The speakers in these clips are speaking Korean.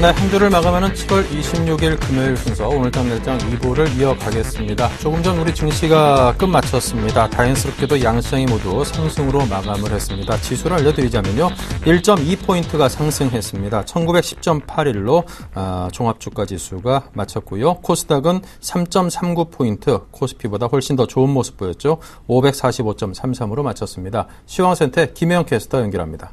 네, 한 주를 마감하는 7월 26일 금요일 순서 오늘 장날장 2부를 이어가겠습니다. 조금 전 우리 증시가 끝마쳤습니다. 다행스럽게도 양시장이 모두 상승으로 마감을 했습니다. 지수를 알려드리자면요. 1.2포인트가 상승했습니다. 1910.81로 종합주가 지수가 마쳤고요. 코스닥은 3.39포인트, 코스피보다 훨씬 더 좋은 모습 보였죠. 545.33으로 마쳤습니다. 시황센터 김혜영 캐스터 연결합니다.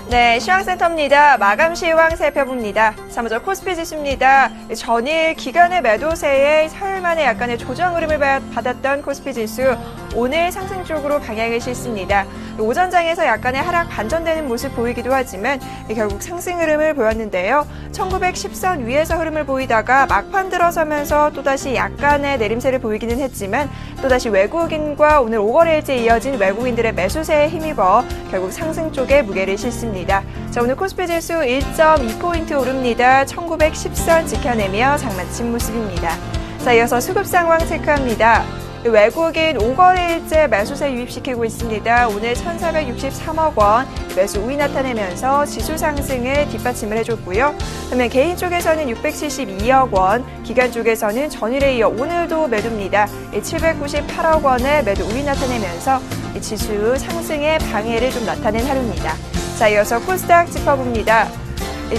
네, 시황센터입니다. 마감 시황 살펴봅니다. 자, 먼저 코스피 지수입니다. 전일 기간의 매도세에 사흘 만에 약간의 조정 흐름을 받았던 코스피 지수, 오늘 상승 쪽으로 방향을 싣습니다. 오전장에서 약간의 하락 반전되는 모습 보이기도 하지만 결국 상승 흐름을 보였는데요. 1910선 위에서 흐름을 보이다가 막판 들어서면서 또다시 약간의 내림세를 보이기는 했지만 또다시 외국인과 오늘 5거래일째 이어진 외국인들의 매수세에 힘입어 결국 상승 쪽에 무게를 싣습니다. 자, 오늘 코스피 지수 1.2포인트 오릅니다. 1910선 지켜내며 장마친 모습입니다. 자, 이어서 수급 상황 체크합니다. 외국인 5거래일째 매수세 유입시키고 있습니다. 오늘 1,463억 원 매수 우위 나타내면서 지수 상승에 뒷받침을 해줬고요. 그러면 개인 쪽에서는 672억 원, 기관 쪽에서는 전일에 이어 오늘도 매도입니다. 798억 원의 매도 우위 나타내면서 지수 상승의 방해를 좀 나타낸 하루입니다. 자, 이어서 코스닥 짚어봅니다.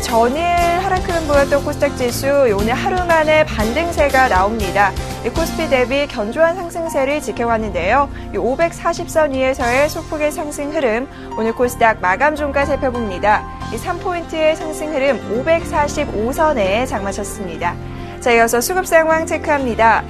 전일 하락 흐름 보였던 코스닥 지수 오늘 하루 만에 반등세가 나옵니다. 코스피 대비 견조한 상승세를 지켜왔는데요. 540선 위에서의 소폭의 상승 흐름, 오늘 코스닥 마감 종가 살펴봅니다. 3포인트의 상승 흐름 545선에 장마쳤습니다. 자, 이어서 수급 상황 체크합니다.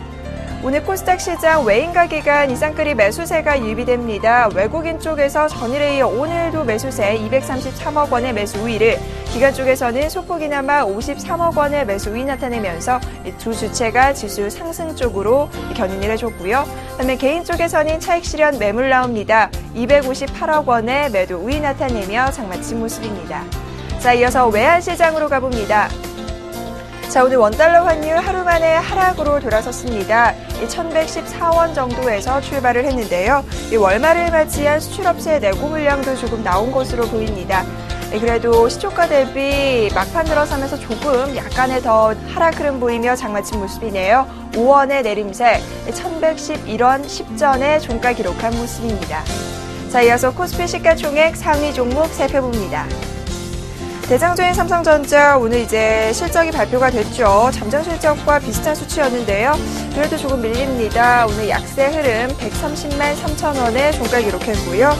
오늘 코스닥 시장 외인가 기간 이상거리 매수세가 유입이 됩니다. 외국인 쪽에서 전일에 이어 오늘도 매수세 233억 원의 매수 우위를, 기관 쪽에서는 소폭이나마 53억 원의 매수 우위 나타내면서 두 주체가 지수 상승 쪽으로 견인을 해줬고요. 그다음에 개인 쪽에서는 차익 실현 매물 나옵니다. 258억 원의 매도 우위 나타내며 장마친 모습입니다. 자, 이어서 외환 시장으로 가봅니다. 자, 오늘 원달러 환율 하루 만에 하락으로 돌아섰습니다. 1,114원 정도에서 출발을 했는데요. 월말을 맞이한 수출업체의 내고 물량도 조금 나온 것으로 보입니다. 그래도 시초가 대비 막판 들어서면서 조금 약간의 더 하락 흐름 보이며 장마친 모습이네요. 5원의 내림세, 1,111원 10전에 종가 기록한 모습입니다. 자, 이어서 코스피 시가총액 상위 종목 살펴봅니다. 대장주인 삼성전자 오늘 이제 실적이 발표가 됐죠. 잠정 실적과 비슷한 수치였는데요. 그래도 조금 밀립니다. 오늘 약세 흐름 130만 3천 원에 종가 기록했고요.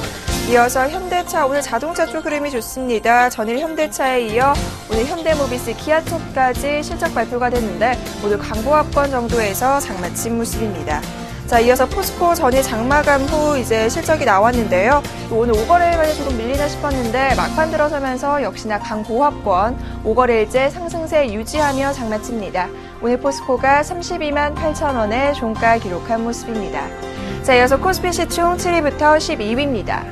이어서 현대차, 오늘 자동차 쪽 흐름이 좋습니다. 전일 현대차에 이어 오늘 현대모비스, 기아차까지 실적 발표가 됐는데 모두 강보합권 정도에서 장마친 모습입니다. 자, 이어서 포스코 전일 장마감 후 이제 실적이 나왔는데요. 오늘 5거래일만에 조금 밀리나 싶었는데 막판 들어서면서 역시나 강보합권 5거래일째 상승세 유지하며 장마칩니다. 오늘 포스코가 32만 8천 원에 종가 기록한 모습입니다. 자, 이어서 코스피 시총 7위부터 12위입니다.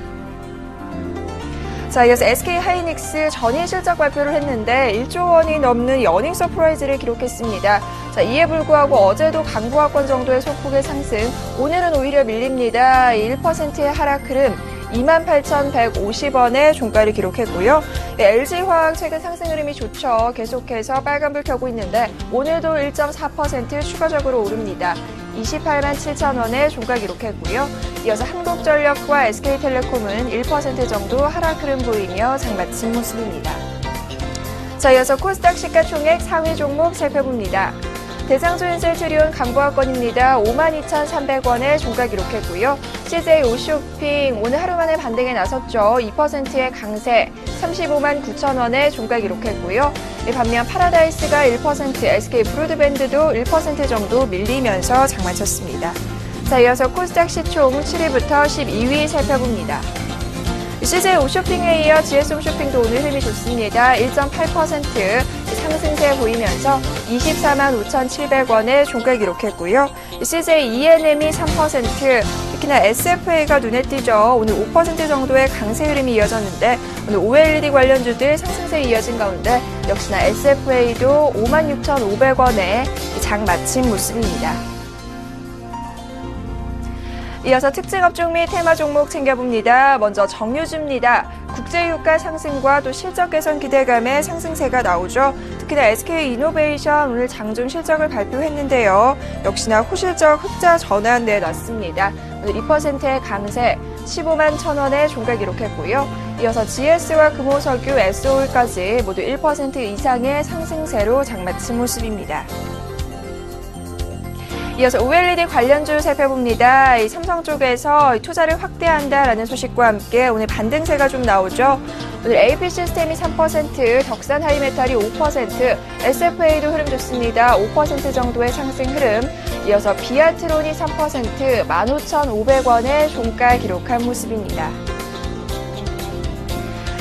자, 이어서 SK하이닉스 전일 실적 발표를 했는데 1조 원이 넘는 어닝 서프라이즈를 기록했습니다. 자, 이에 불구하고 어제도 강보합권 정도의 소폭의 상승, 오늘은 오히려 밀립니다. 1%의 하락 흐름 28,150원의 종가를 기록했고요. LG화학 최근 상승 흐름이 좋죠. 계속해서 빨간불 켜고 있는데 오늘도 1.4% 추가적으로 오릅니다. 28만 7천 원의 종가 기록했고요. 이어서 한국전력과 SK텔레콤은 1% 정도 하락 흐름 보이며 장마친 모습입니다. 자, 이어서 코스닥 시가총액 상위 종목 살펴봅니다. 대장주인 셀트리온 강보합권입니다. 52,300원에 종가 기록했고요. CJ 오쇼핑 오늘 하루 만에 반등에 나섰죠. 2%의 강세 35만 9천 원에 종가 기록했고요. 반면 파라다이스가 1%, SK 브로드밴드도 1% 정도 밀리면서 장마쳤습니다. 자, 이어서 코스닥 시총 7위부터 12위 살펴봅니다. CJ 오쇼핑에 이어 GS홈쇼핑도 오늘 흐름이 좋습니다. 1.8% 상승세 보이면서 24만 5,700원에 종가 기록했고요. CJ ENM이 3%, 특히나 SFA가 눈에 띄죠. 오늘 5% 정도의 강세 흐름이 이어졌는데 오늘 OLED 관련주들 상승세 이어진 가운데 역시나 SFA도 56,500원에 장 마친 모습입니다. 이어서 특징 업종 및 테마 종목 챙겨봅니다. 먼저 정유주입니다. 국제유가 상승과 또 실적 개선 기대감에 상승세가 나오죠. 특히나 SK이노베이션 오늘 장중 실적을 발표했는데요. 역시나 호실적 흑자 전환 내놨습니다. 오늘 2%의 강세, 15만 1,000원의 종가 기록했고요. 이어서 GS와 금호석유, SO일까지 모두 1% 이상의 상승세로 장마친 모습입니다. 이어서 OLED 관련주 살펴봅니다. 이 삼성 쪽에서 투자를 확대한다라는 소식과 함께 오늘 반등세가 좀 나오죠. 오늘 AP 시스템이 3%, 덕산 하이메탈이 5%, SFA도 흐름 좋습니다. 5% 정도의 상승 흐름. 이어서 비아트론이 3%, 15,500원의 종가 기록한 모습입니다.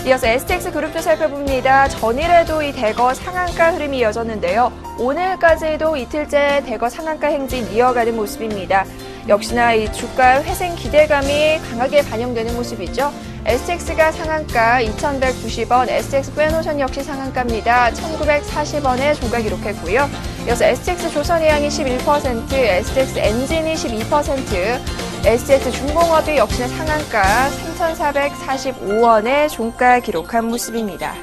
이어서 STX 그룹도 살펴봅니다. 전일에도 이 대거 상한가 흐름이 이어졌는데요. 오늘까지도 이틀째 대거 상한가 행진 이어가는 모습입니다. 역시나 이 주가 회생 기대감이 강하게 반영되는 모습이죠. STX가 상한가 2,190원, STX 페노션 역시 상한가입니다. 1,940원의 종가 기록했고요. 이어서 STX 조선해양이 11%, STX 엔진이 12%, STX 중공업이 역시나 상한가 3,445원의 종가 기록한 모습입니다.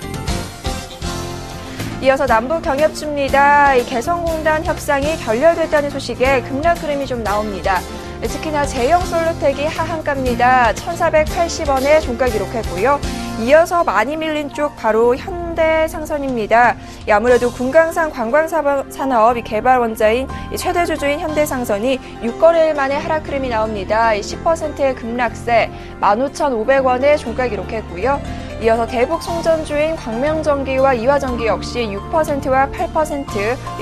이어서 남북경협주입니다. 이 개성공단 협상이 결렬됐다는 소식에 급락 흐름이 좀 나옵니다. 특히나 제형솔루텍이 하한가입니다. 1,480원의 종가 기록했고요. 이어서 많이 밀린 쪽 바로 현대상선입니다. 아무래도 군강산 관광산업 개발 원자인 최대 주주인 현대상선이 6거래일 만에 하락 흐름이 나옵니다. 10%의 급락세, 15,500원의 종가 기록했고요. 이어서 대북 송전주인 광명전기와 이화전기 역시 6%와 8%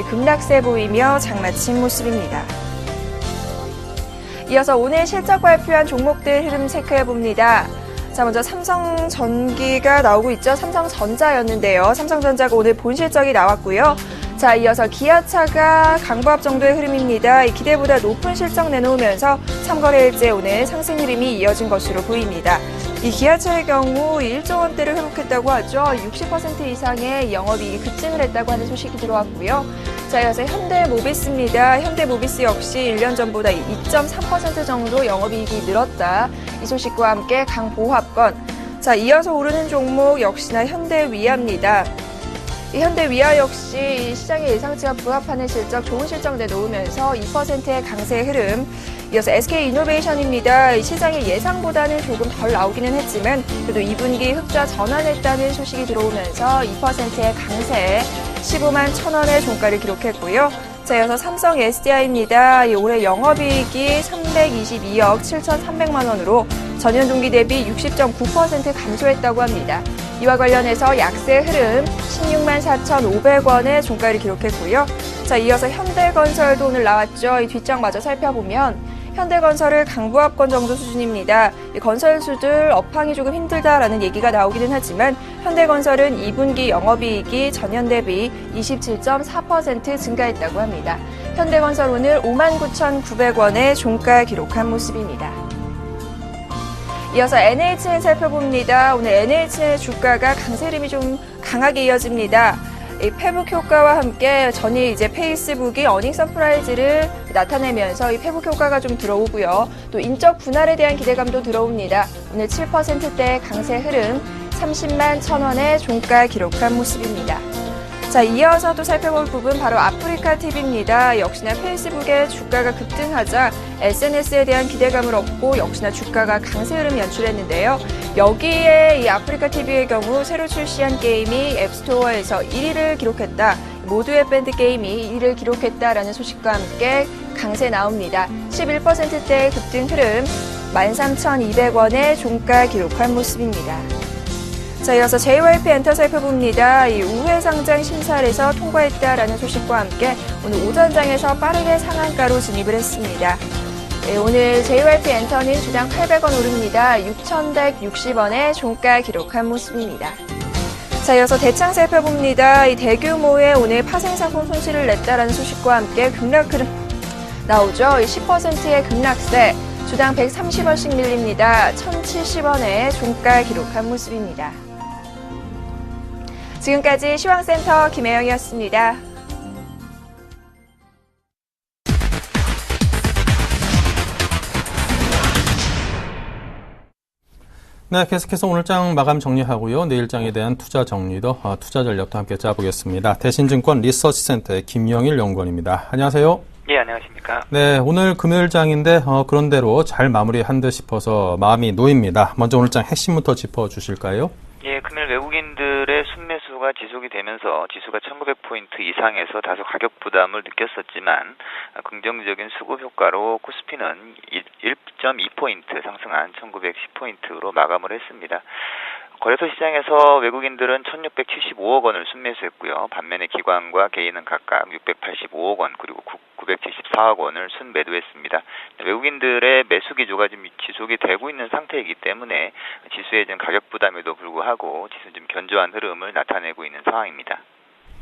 급락세 보이며 장마친 모습입니다. 이어서 오늘 실적 발표한 종목들 흐름 체크해봅니다. 자, 먼저 삼성전기가 나오고 있죠. 삼성전자였는데요. 삼성전자가 오늘 본실적이 나왔고요. 자, 이어서 기아차가 강보합 정도의 흐름입니다. 이 기대보다 높은 실적 내놓으면서 3거래일째 오늘 상승 흐름이 이어진 것으로 보입니다. 이 기아차의 경우 1조 원대를 회복했다고 하죠. 60% 이상의 영업이익이 급증을 했다고 하는 소식이 들어왔고요. 자, 이어서 현대모비스입니다. 현대모비스 역시 1년 전보다 2.3% 정도 영업이익이 늘었다. 이 소식과 함께 강보합권. 자, 이어서 오르는 종목 역시나 현대위아입니다. 이 현대위아 역시 시장의 예상치와 부합하는 실적, 좋은 실적 내놓으면서 2%의 강세 흐름. 이어서 SK이노베이션입니다. 시장의 예상보다는 조금 덜 나오기는 했지만 그래도 2분기 흑자 전환했다는 소식이 들어오면서 2%의 강세, 15만 1,000원의 종가를 기록했고요. 자, 이어서 삼성 SDI입니다. 올해 영업이익이 322억 7,300만 원으로 전년 동기 대비 60.9% 감소했다고 합니다. 이와 관련해서 약세 흐름 16만 4,500원의 종가를 기록했고요. 자, 이어서 현대건설도 오늘 나왔죠. 이 뒷장 마저 살펴보면 현대건설을 강보합권 정도 수준입니다. 이 건설주들 업황이 조금 힘들다라는 얘기가 나오기는 하지만 현대건설은 2분기 영업이익이 전년 대비 27.4% 증가했다고 합니다. 현대건설 오늘 59,900원의 종가 기록한 모습입니다. 이어서 NHN 살펴봅니다. 오늘 NHN 주가가 강세 흐름이 좀 강하게 이어집니다. 이 페북 효과와 함께 전일 이제 페이스북이 어닝 서프라이즈를 나타내면서 이 페북 효과가 좀 들어오고요. 또 인적 분할에 대한 기대감도 들어옵니다. 오늘 7%대 강세 흐름 30만 1,000원의 종가 기록한 모습입니다. 자, 이어서 또 살펴볼 부분 바로 아프리카 TV입니다. 역시나 페이스북의 주가가 급등하자 SNS에 대한 기대감을 얻고 역시나 주가가 강세 흐름 연출했는데요. 여기에 이 아프리카 TV의 경우 새로 출시한 게임이 앱스토어에서 1위를 기록했다. 모두의 밴드 게임이 1위를 기록했다라는 소식과 함께 강세 나옵니다. 11%대의 급등 흐름 13,200원의 종가 기록한 모습입니다. 자, 이어서 JYP 엔터 살펴봅니다. 이 우회 상장 심사에서 통과했다라는 소식과 함께 오늘 오전장에서 빠르게 상한가로 진입을 했습니다. 네, 오늘 JYP 엔터는 주당 800원 오릅니다. 6,160원의 종가 기록한 모습입니다. 자, 이어서 대창 살펴봅니다. 이 대규모의 오늘 파생상품 손실을 냈다라는 소식과 함께 급락 흐름 나오죠. 10%의 급락세, 주당 130원씩 밀립니다. 1,070원의 종가 기록한 모습입니다. 지금까지 시황센터 김혜영이었습니다. 네, 계속해서 오늘장 마감 정리하고요. 내일장에 대한 투자 정리도, 투자 전략도 함께 짜보겠습니다. 대신증권 리서치센터의 김영일 연구원입니다. 안녕하세요. 예, 안녕하십니까. 네, 오늘 금요일장인데 그런대로 잘 마무리한 듯 싶어서 마음이 놓입니다. 먼저 오늘장 핵심부터 짚어주실까요? 예, 금요일 외국인들의 순매수가 지속이 되면서 지수가 1900포인트 이상에서 다소 가격 부담을 느꼈었지만 긍정적인 수급 효과로 코스피는 1.2포인트 상승한 1910포인트로 마감을 했습니다. 거래소 시장에서 외국인들은 1675억 원을 순매수했고요. 반면에 기관과 개인은 각각 685억 원 그리고 974억 원을 순매도했습니다. 외국인들의 매수 기조가 지금 지속이 되고 있는 상태이기 때문에 지수의 좀 가격 부담에도 불구하고 지수는 좀 견조한 흐름을 나타내고 있는 상황입니다.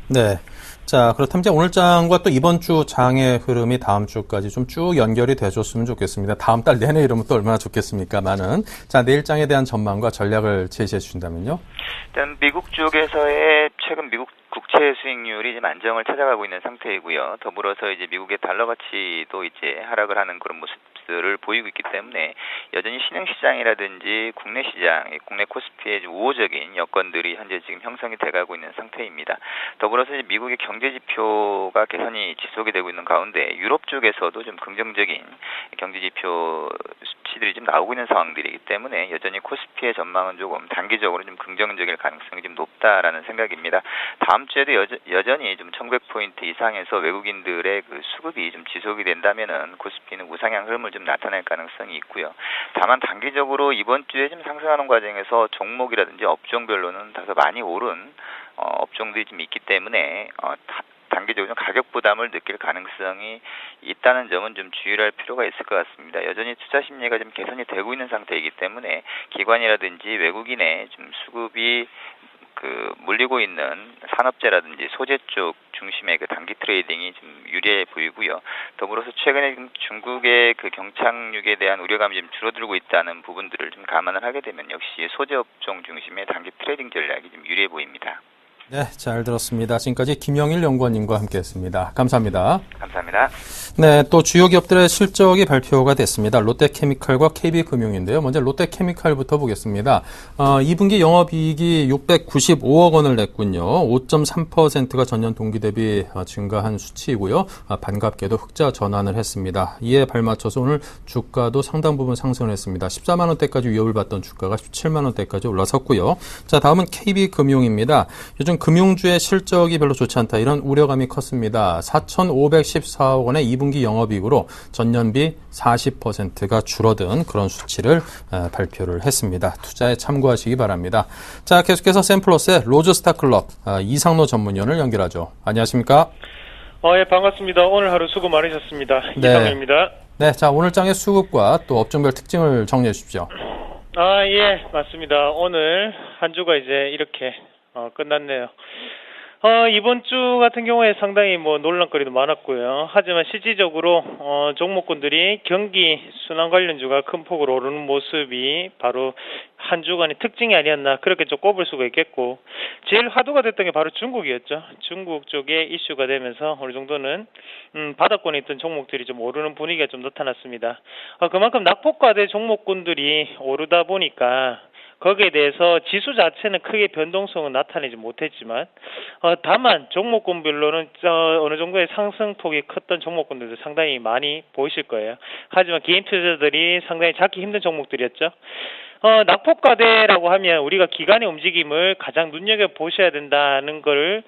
네. 자, 그렇다면 이제 오늘장과 또 이번 주 장의 흐름이 다음 주까지 좀 쭉 연결이 돼줬으면 좋겠습니다. 다음 달 내내 이러면 또 얼마나 좋겠습니까만은. 자, 내일장에 대한 전망과 전략을 제시해 주신다면요. 일단 미국 쪽에서의 최근 미국 국채 수익률이 지금 안정을 찾아가고 있는 상태이고요. 더불어서 이제 미국의 달러 가치도 이제 하락을 하는 그런 모습들을 보이고 있기 때문에 여전히 신흥시장이라든지 국내 시장, 국내 코스피의 우호적인 여건들이 현재 지금 형성이 돼가고 있는 상태입니다. 더불어서 이제 미국의 경제 지표가 개선이 지속이 되고 있는 가운데 유럽 쪽에서도 좀 긍정적인 경제 지표 수치들이 좀 나오고 있는 상황들이기 때문에 여전히 코스피의 전망은 조금 단기적으로 좀 긍정적일 가능성이 좀 높다라는 생각입니다. 다음 주에도 여전히 좀 1900포인트 이상에서 외국인들의 그 수급이 좀 지속이 된다면은 코스피는 우상향 흐름을 좀 나타낼 가능성이 있고요. 다만 단기적으로 이번 주에 좀 상승하는 과정에서 종목이라든지 업종별로는 다소 많이 오른 업종들이 좀 있기 때문에 단기적으로 좀 가격 부담을 느낄 가능성이 있다는 점은 좀 주의할 필요가 있을 것 같습니다. 여전히 투자 심리가 좀 개선이 되고 있는 상태이기 때문에 기관이라든지 외국인의 좀 수급이 물리고 있는 산업재라든지 소재 쪽 중심의 그 단기 트레이딩이 좀 유리해 보이고요. 더불어서 최근에 중국의 그 경착륙에 대한 우려감이 좀 줄어들고 있다는 부분들을 좀 감안을 하게 되면 역시 소재 업종 중심의 단기 트레이딩 전략이 좀 유리해 보입니다. 네, 잘 들었습니다. 지금까지 김영일 연구원님과 함께했습니다. 감사합니다. 감사합니다. 네, 또 주요 기업들의 실적이 발표가 됐습니다. 롯데케미칼과 KB금융인데요. 먼저 롯데케미칼부터 보겠습니다. 2분기 영업이익이 695억 원을 냈군요. 5.3%가 전년 동기 대비 증가한 수치이고요. 반갑게도 흑자 전환을 했습니다. 이에 발맞춰서 오늘 주가도 상당 부분 상승을 했습니다. 14만 원대까지 위협을 받던 주가가 17만 원대까지 올라섰고요. 자, 다음은 KB금융입니다. 요즘 금융주의 실적이 별로 좋지 않다. 이런 우려감이 컸습니다. 4,514억 원의 2분기 영업이익으로 전년비 40%가 줄어든 그런 수치를 발표를 했습니다. 투자에 참고하시기 바랍니다. 자, 계속해서 샘플러스의 로즈스타클럽 이상로 전문위원을 연결하죠. 안녕하십니까? 예, 반갑습니다. 오늘 하루 수고 많으셨습니다. 네. 이상로입니다. 네, 자, 오늘장의 수급과 또 업종별 특징을 정리해 주십시오. 예, 맞습니다. 오늘 한 주가 이제 이렇게 끝났네요. 이번 주 같은 경우에 상당히 논란거리도 많았고요. 하지만 실질적으로 종목군들이 경기 순환 관련주가 큰 폭으로 오르는 모습이 바로 한 주간의 특징이 아니었나 그렇게 좀 꼽을 수가 있겠고, 제일 화두가 됐던 게 바로 중국이었죠. 중국 쪽에 이슈가 되면서 어느 정도는 바닥권에 있던 종목들이 좀 오르는 분위기가 좀 나타났습니다. 그만큼 낙폭과대 종목군들이 오르다 보니까 거기에 대해서 지수 자체는 크게 변동성은 나타내지 못했지만 다만 종목군별로는 어느 정도의 상승폭이 컸던 종목군들도 상당히 많이 보이실 거예요. 하지만 개인 투자자들이 상당히 잡기 힘든 종목들이었죠. 낙폭과대라고 하면 우리가 기관의 움직임을 가장 눈여겨보셔야 된다는 걸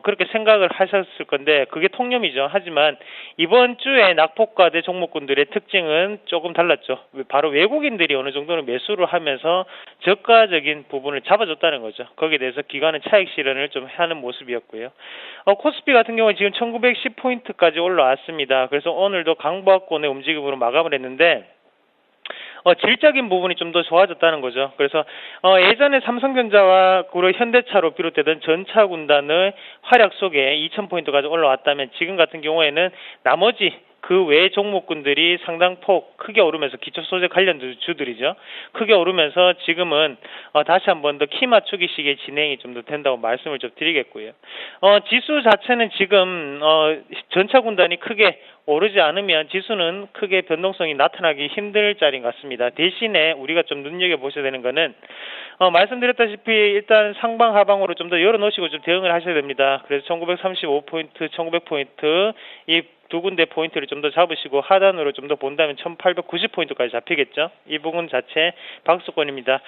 그렇게 생각을 하셨을 건데 그게 통념이죠. 하지만 이번 주에 낙폭과대 종목군들의 특징은 조금 달랐죠. 바로 외국인들이 어느 정도는 매수를 하면서 저가적인 부분을 잡아줬다는 거죠. 거기에 대해서 기관은 차익 실현을 좀 하는 모습이었고요. 코스피 같은 경우는 지금 1910포인트까지 올라왔습니다. 그래서 오늘도 강보합권의 움직임으로 마감을 했는데 질적인 부분이 좀 더 좋아졌다는 거죠. 그래서 예전에 삼성전자와 현대차로 비롯되던 전차 군단의 활약 속에 2000포인트까지 올라왔다면 지금 같은 경우에는 나머지 그 외 종목군들이 상당폭 크게 오르면서 기초소재 관련 주들이죠. 크게 오르면서 지금은 다시 한 번 더 키 맞추기 식의 진행이 좀 더 된다고 말씀을 좀 드리겠고요. 지수 자체는 지금 전차 군단이 크게 오르지 않으면 지수는 크게 변동성이 나타나기 힘들 자리인 것 같습니다. 대신에 우리가 좀 눈여겨보셔야 되는 거는 말씀드렸다시피 일단 상방 하방으로 좀 더 열어놓으시고 좀 대응을 하셔야 됩니다. 그래서 1935포인트, 1900포인트 이 두 군데 포인트를 좀 더 잡으시고 하단으로 좀 더 본다면 1890포인트까지 잡히겠죠. 이 부분 자체 박수권입니다.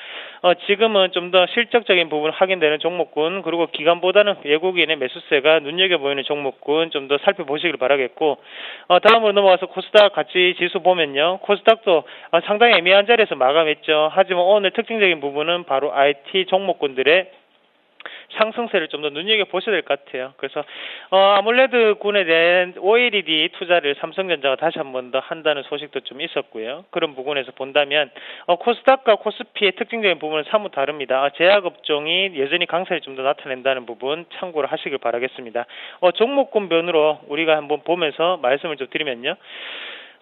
지금은 좀 더 실적적인 부분 확인되는 종목군 그리고 기간보다는 외국인의 매수세가 눈여겨보이는 종목군 좀 더 살펴보시길 바라겠고 다음으로 넘어가서 코스닥 같이 지수 보면요. 코스닥도 상당히 애매한 자리에서 마감했죠. 하지만 오늘 특징적인 부분은 바로 IT 종목군들의 상승세를 좀 더 눈여겨보셔야 될 것 같아요. 그래서 아몰레드 군에 대한 OLED 투자를 삼성전자가 다시 한 번 더 한다는 소식도 좀 있었고요. 그런 부분에서 본다면 코스닥과 코스피의 특징적인 부분은 사뭇 다릅니다. 제약업종이 여전히 강세를 좀 더 나타낸다는 부분 참고를 하시길 바라겠습니다. 종목군별로 우리가 한번 보면서 말씀을 좀 드리면요.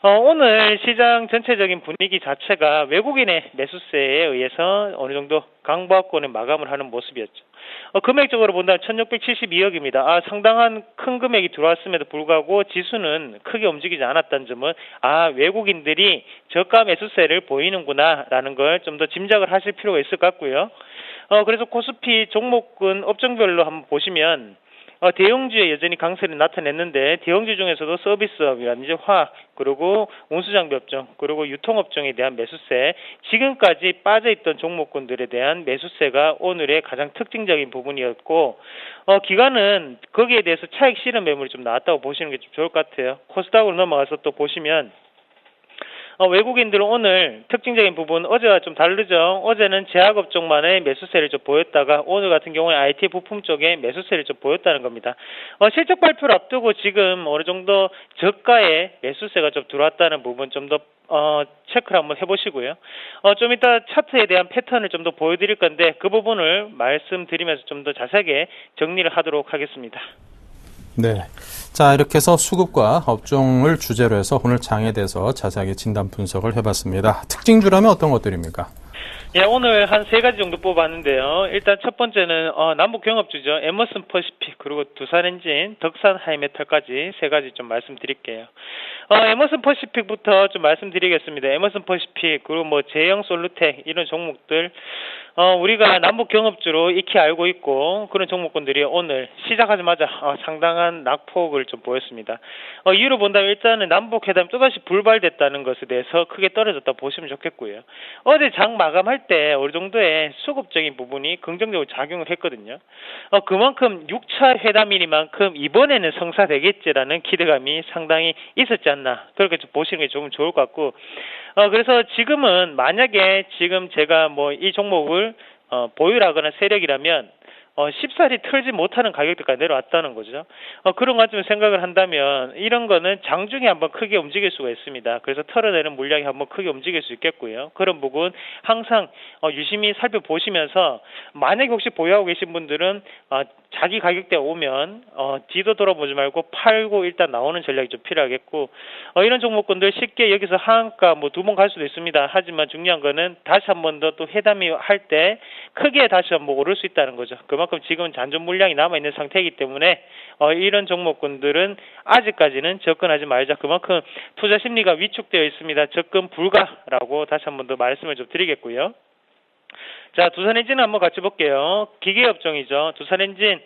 오늘 시장 전체적인 분위기 자체가 외국인의 매수세에 의해서 어느 정도 강보합권에 마감을 하는 모습이었죠. 금액적으로 본다면 1672억입니다. 상당한 큰 금액이 들어왔음에도 불구하고 지수는 크게 움직이지 않았다는 점은 외국인들이 저가 매수세를 보이는구나 라는 걸 좀 더 짐작을 하실 필요가 있을 것 같고요. 그래서 코스피 종목군 업종별로 한번 보시면 대형주에 여전히 강세를 나타냈는데 대형주 중에서도 서비스업이라든지 화학 그리고 운수장비 업종 그리고 유통업종에 대한 매수세 지금까지 빠져있던 종목군들에 대한 매수세가 오늘의 가장 특징적인 부분이었고 기간은 거기에 대해서 차익 실현 매물이 좀 나왔다고 보시는 게 좀 좋을 것 같아요. 코스닥으로 넘어가서 또 보시면 외국인들은 오늘 특징적인 부분 어제와 좀 다르죠. 어제는 제약업종만의 매수세를 좀 보였다가 오늘 같은 경우에 IT 부품 쪽에 매수세를 좀 보였다는 겁니다. 실적 발표를 앞두고 지금 어느 정도 저가의 매수세가 좀 들어왔다는 부분 좀 더 체크를 한번 해보시고요. 좀 이따 차트에 대한 패턴을 좀 더 보여드릴 건데 그 부분을 말씀드리면서 좀 더 자세하게 정리를 하도록 하겠습니다. 네. 자, 이렇게 해서 수급과 업종을 주제로 해서 오늘 장에 대해서 자세하게 진단 분석을 해봤습니다. 특징주라면 어떤 것들입니까? 예, 오늘 한 세 가지 정도 뽑았는데요. 일단 첫 번째는 남북 경업주죠. 에머슨 퍼시픽 그리고 두산엔진, 덕산 하이메탈까지 세 가지 좀 말씀드릴게요. 에머슨 퍼시픽부터 좀 말씀드리겠습니다. 에머슨 퍼시픽 그리고 제형 솔루텍 이런 종목들 우리가 남북 경업주로 익히 알고 있고 그런 종목군들이 오늘 시작하자마자 상당한 낙폭을 좀 보였습니다. 이유로 본다면 일단은 남북 회담 또다시 불발됐다는 것에 대해서 크게 떨어졌다 보시면 좋겠고요. 어제 장 마감할 때 어느 정도의 수급적인 부분이 긍정적으로 작용을 했거든요. 그만큼 6차 회담이니만큼 이번에는 성사되겠지라는 기대감이 상당히 있었지 않나 그렇게 좀 보시는 게 조금 좋을 것 같고 그래서 지금은 만약에 지금 제가 이 종목을 보유하거나 세력이라면 쉽사리 털지 못하는 가격대까지 내려왔다는 거죠. 그런 관점을 생각을 한다면 이런 거는 장중에 한번 크게 움직일 수가 있습니다. 그래서 털어내는 물량이 한번 크게 움직일 수 있겠고요. 그런 부분 항상 유심히 살펴보시면서 만약에 혹시 보유하고 계신 분들은 자기 가격대 오면 뒤도 돌아보지 말고 팔고 일단 나오는 전략이 좀 필요하겠고 이런 종목군들 쉽게 여기서 하한가 두 번 갈 수도 있습니다. 하지만 중요한 거는 다시 한 번 더 또 회담이 할 때 크게 다시 한번 오를 수 있다는 거죠. 그만큼 지금은 잔존 물량이 남아있는 상태이기 때문에 이런 종목군들은 아직까지는 접근하지 말자. 그만큼 투자 심리가 위축되어 있습니다. 접근 불가라고 다시 한 번 더 말씀을 좀 드리겠고요. 자, 두산엔진 한번 같이 볼게요. 기계업종이죠. 두산엔진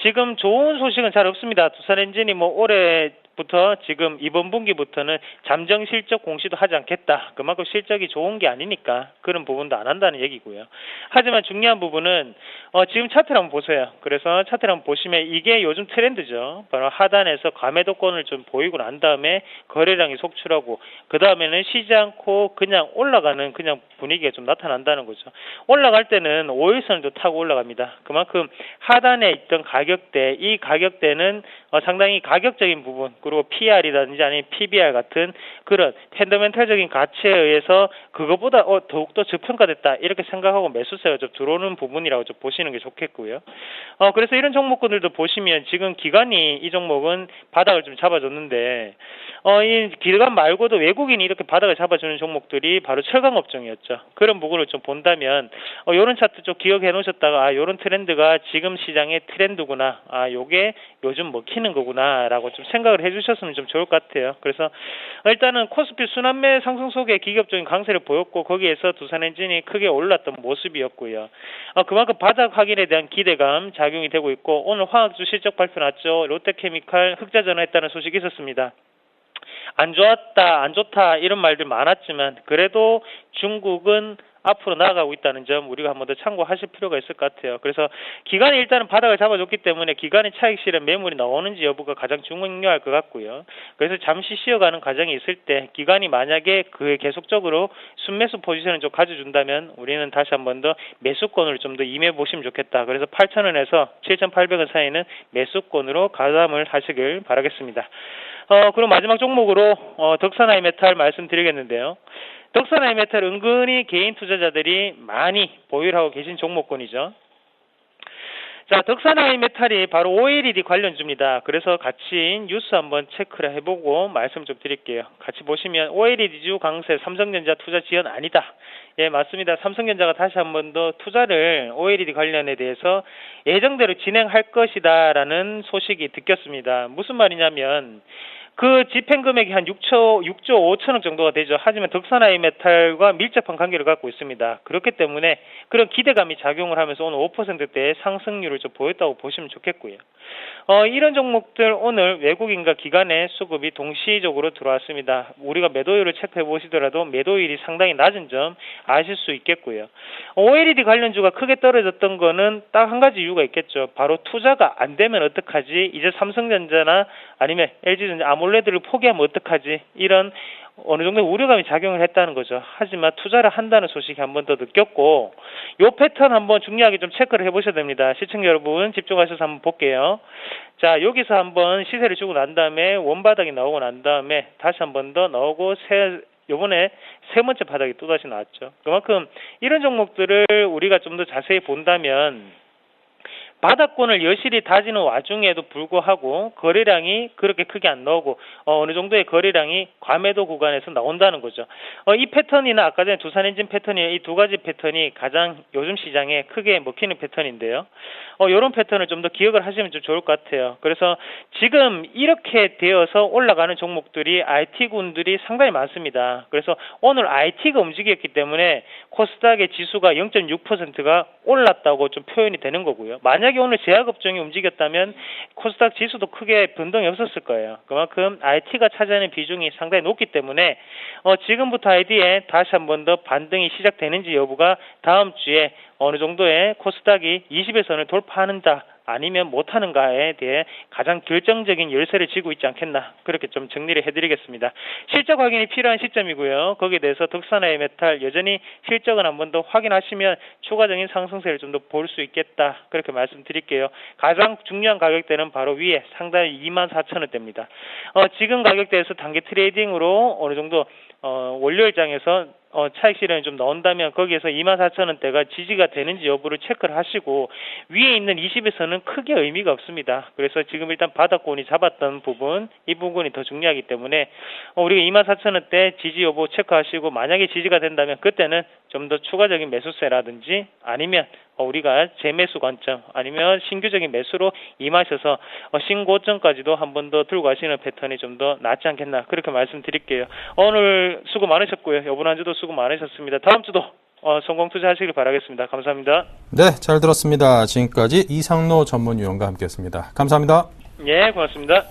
지금 좋은 소식은 잘 없습니다. 두산엔진이 올해부터 지금 이번 분기부터는 잠정 실적 공시도 하지 않겠다. 그만큼 실적이 좋은 게 아니니까 그런 부분도 안 한다는 얘기고요. 하지만 중요한 부분은 지금 차트를 한번 보세요. 그래서 차트를 한번 보시면 이게 요즘 트렌드죠. 바로 하단에서 과매도권을 좀 보이고 난 다음에 거래량이 속출하고 그 다음에는 쉬지 않고 그냥 올라가는 그냥 분위기가 좀 나타난다는 거죠. 올라갈 때는 5일선도 타고 올라갑니다. 그만큼 하단에 있던 가격대, 이 가격대는 상당히 가격적인 부분 그리고 PR이라든지 아니면 PBR 같은 그런 펀더멘탈적인 가치에 의해서 그거보다 더욱더 저평가됐다 이렇게 생각하고 매수세가 좀 들어오는 부분이라고 좀 보시는 게 좋겠고요. 그래서 이런 종목군들도 보시면 지금 기관이 이 종목은 바닥을 좀 잡아줬는데 이 기관 말고도 외국인이 이렇게 바닥을 잡아주는 종목들이 바로 철강업종이었죠. 그런 부분을 좀 본다면 이런 차트 좀 기억해 놓으셨다가 이런 트렌드가 지금 시장의 트렌드구나. 요게 요즘 먹히는 거구나라고 좀 생각을 해주셨으면 좀 좋을 것 같아요. 그래서 일단은 코스피 순환매 상승 속에 기격적인 강세를 보였고 거기에서 두산엔진이 크게 올랐던 모습이었고요. 그만큼 바닥 확인에 대한 기대감 작용이 되고 있고 오늘 화학주 실적 발표 났죠. 롯데케미칼 흑자 전환했다는 소식이 있었습니다. 안 좋았다, 안 좋다 이런 말들 많았지만 그래도 중국은 앞으로 나아가고 있다는 점 우리가 한 번 더 참고하실 필요가 있을 것 같아요. 그래서 기관이 일단은 바닥을 잡아줬기 때문에 기관의 차익 실현 매물이 나오는지 여부가 가장 중요할 것 같고요. 그래서 잠시 쉬어가는 과정이 있을 때 기관이 만약에 그에 계속적으로 순매수 포지션을 좀 가져준다면 우리는 다시 한 번 더 매수권으로 좀 더 임해 보시면 좋겠다. 그래서 8,000원에서 7,800원 사이는 매수권으로 가담을 하시길 바라겠습니다. 그럼 마지막 종목으로 덕산하이메탈 말씀드리겠는데요. 덕산하이메탈 은근히 개인 투자자들이 많이 보유를 하고 계신 종목군이죠. 자, 덕산하이메탈이 바로 OLED 관련주입니다. 그래서 같이 뉴스 한번 체크를 해보고 말씀 좀 드릴게요. 같이 보시면 OLED주 강세 삼성전자 투자 지연 아니다. 예, 맞습니다. 삼성전자가 다시 한 번 더 투자를 OLED 관련에 대해서 예정대로 진행할 것이다라는 소식이 듣겼습니다. 무슨 말이냐면 그 집행 금액이 한 6조 5천억 정도가 되죠. 하지만 덕산하이메탈과 밀접한 관계를 갖고 있습니다. 그렇기 때문에 그런 기대감이 작용을 하면서 오늘 5%대의 상승률을 좀 보였다고 보시면 좋겠고요. 이런 종목들 오늘 외국인과 기관의 수급이 동시적으로 들어왔습니다. 우리가 매도율을 체크해 보시더라도 매도율이 상당히 낮은 점 아실 수 있겠고요. OLED 관련주가 크게 떨어졌던 거는 딱 한 가지 이유가 있겠죠. 바로 투자가 안 되면 어떡하지? 이제 삼성전자나 아니면 LG전자 아몰레드를 포기하면 어떡하지? 이런 어느 정도 우려감이 작용을 했다는 거죠. 하지만 투자를 한다는 소식이 한 번 더 느꼈고 요 패턴 한번 중요하게 좀 체크를 해보셔야 됩니다. 시청자 여러분 집중하셔서 한번 볼게요. 자, 여기서 한번 시세를 주고 난 다음에 원바닥이 나오고 난 다음에 다시 한 번 더 나오고 요번에 세 번째 바닥이 또다시 나왔죠. 그만큼 이런 종목들을 우리가 좀 더 자세히 본다면 바닥권을 여실히 다지는 와중에도 불구하고 거래량이 그렇게 크게 안 나오고 어느 정도의 거래량이 과매도 구간에서 나온다는 거죠. 이 패턴이나 아까 전에 두산엔진 패턴이 이 두 가지 패턴이 가장 요즘 시장에 크게 먹히는 패턴인데요. 이런 패턴을 좀 더 기억을 하시면 좀 좋을 것 같아요. 그래서 지금 이렇게 되어서 올라가는 종목들이 IT군들이 상당히 많습니다. 그래서 오늘 IT가 움직였기 때문에 코스닥의 지수가 0.6%가 올랐다고 좀 표현이 되는 거고요. 만약에 오늘 제약업종이 움직였다면 코스닥 지수도 크게 변동이 없었을 거예요. 그만큼 IT가 차지하는 비중이 상당히 높기 때문에 지금부터 IT에 다시 한 번 더 반등이 시작되는지 여부가 다음 주에 어느 정도의 코스닥이 20의 선을 돌파하는가 아니면 못하는가에 대해 가장 결정적인 열쇠를 쥐고 있지 않겠나 그렇게 좀 정리를 해드리겠습니다. 실적 확인이 필요한 시점이고요. 거기에 대해서 덕산하이메탈 여전히 실적은 한 번 더 확인하시면 추가적인 상승세를 좀 더 볼 수 있겠다 그렇게 말씀드릴게요. 가장 중요한 가격대는 바로 위에 상단이 24,000원대입니다. 지금 가격대에서 단기 트레이딩으로 어느 정도 월요일장에서 차익 실현이 좀 나온다면 거기에서 24,000원대가 지지가 되는지 여부를 체크를 하시고 위에 있는 20에서는 크게 의미가 없습니다. 그래서 지금 일단 바닥권이 잡았던 부분 이 부분이 더 중요하기 때문에 우리가 24,000원대 지지 여부 체크하시고 만약에 지지가 된다면 그때는 좀 더 추가적인 매수세라든지 아니면 우리가 재매수 관점 아니면 신규적인 매수로 임하셔서 신고점까지도 한 번 더 들고 가시는 패턴이 좀 더 낫지 않겠나 그렇게 말씀드릴게요. 오늘 수고 많으셨고요. 이번 한 주도 수고 많으셨습니다. 다음 주도 성공 투자하시길 바라겠습니다. 감사합니다. 네, 잘 들었습니다. 지금까지 이상로 전문위원과 함께했습니다. 감사합니다. 예, 고맙습니다.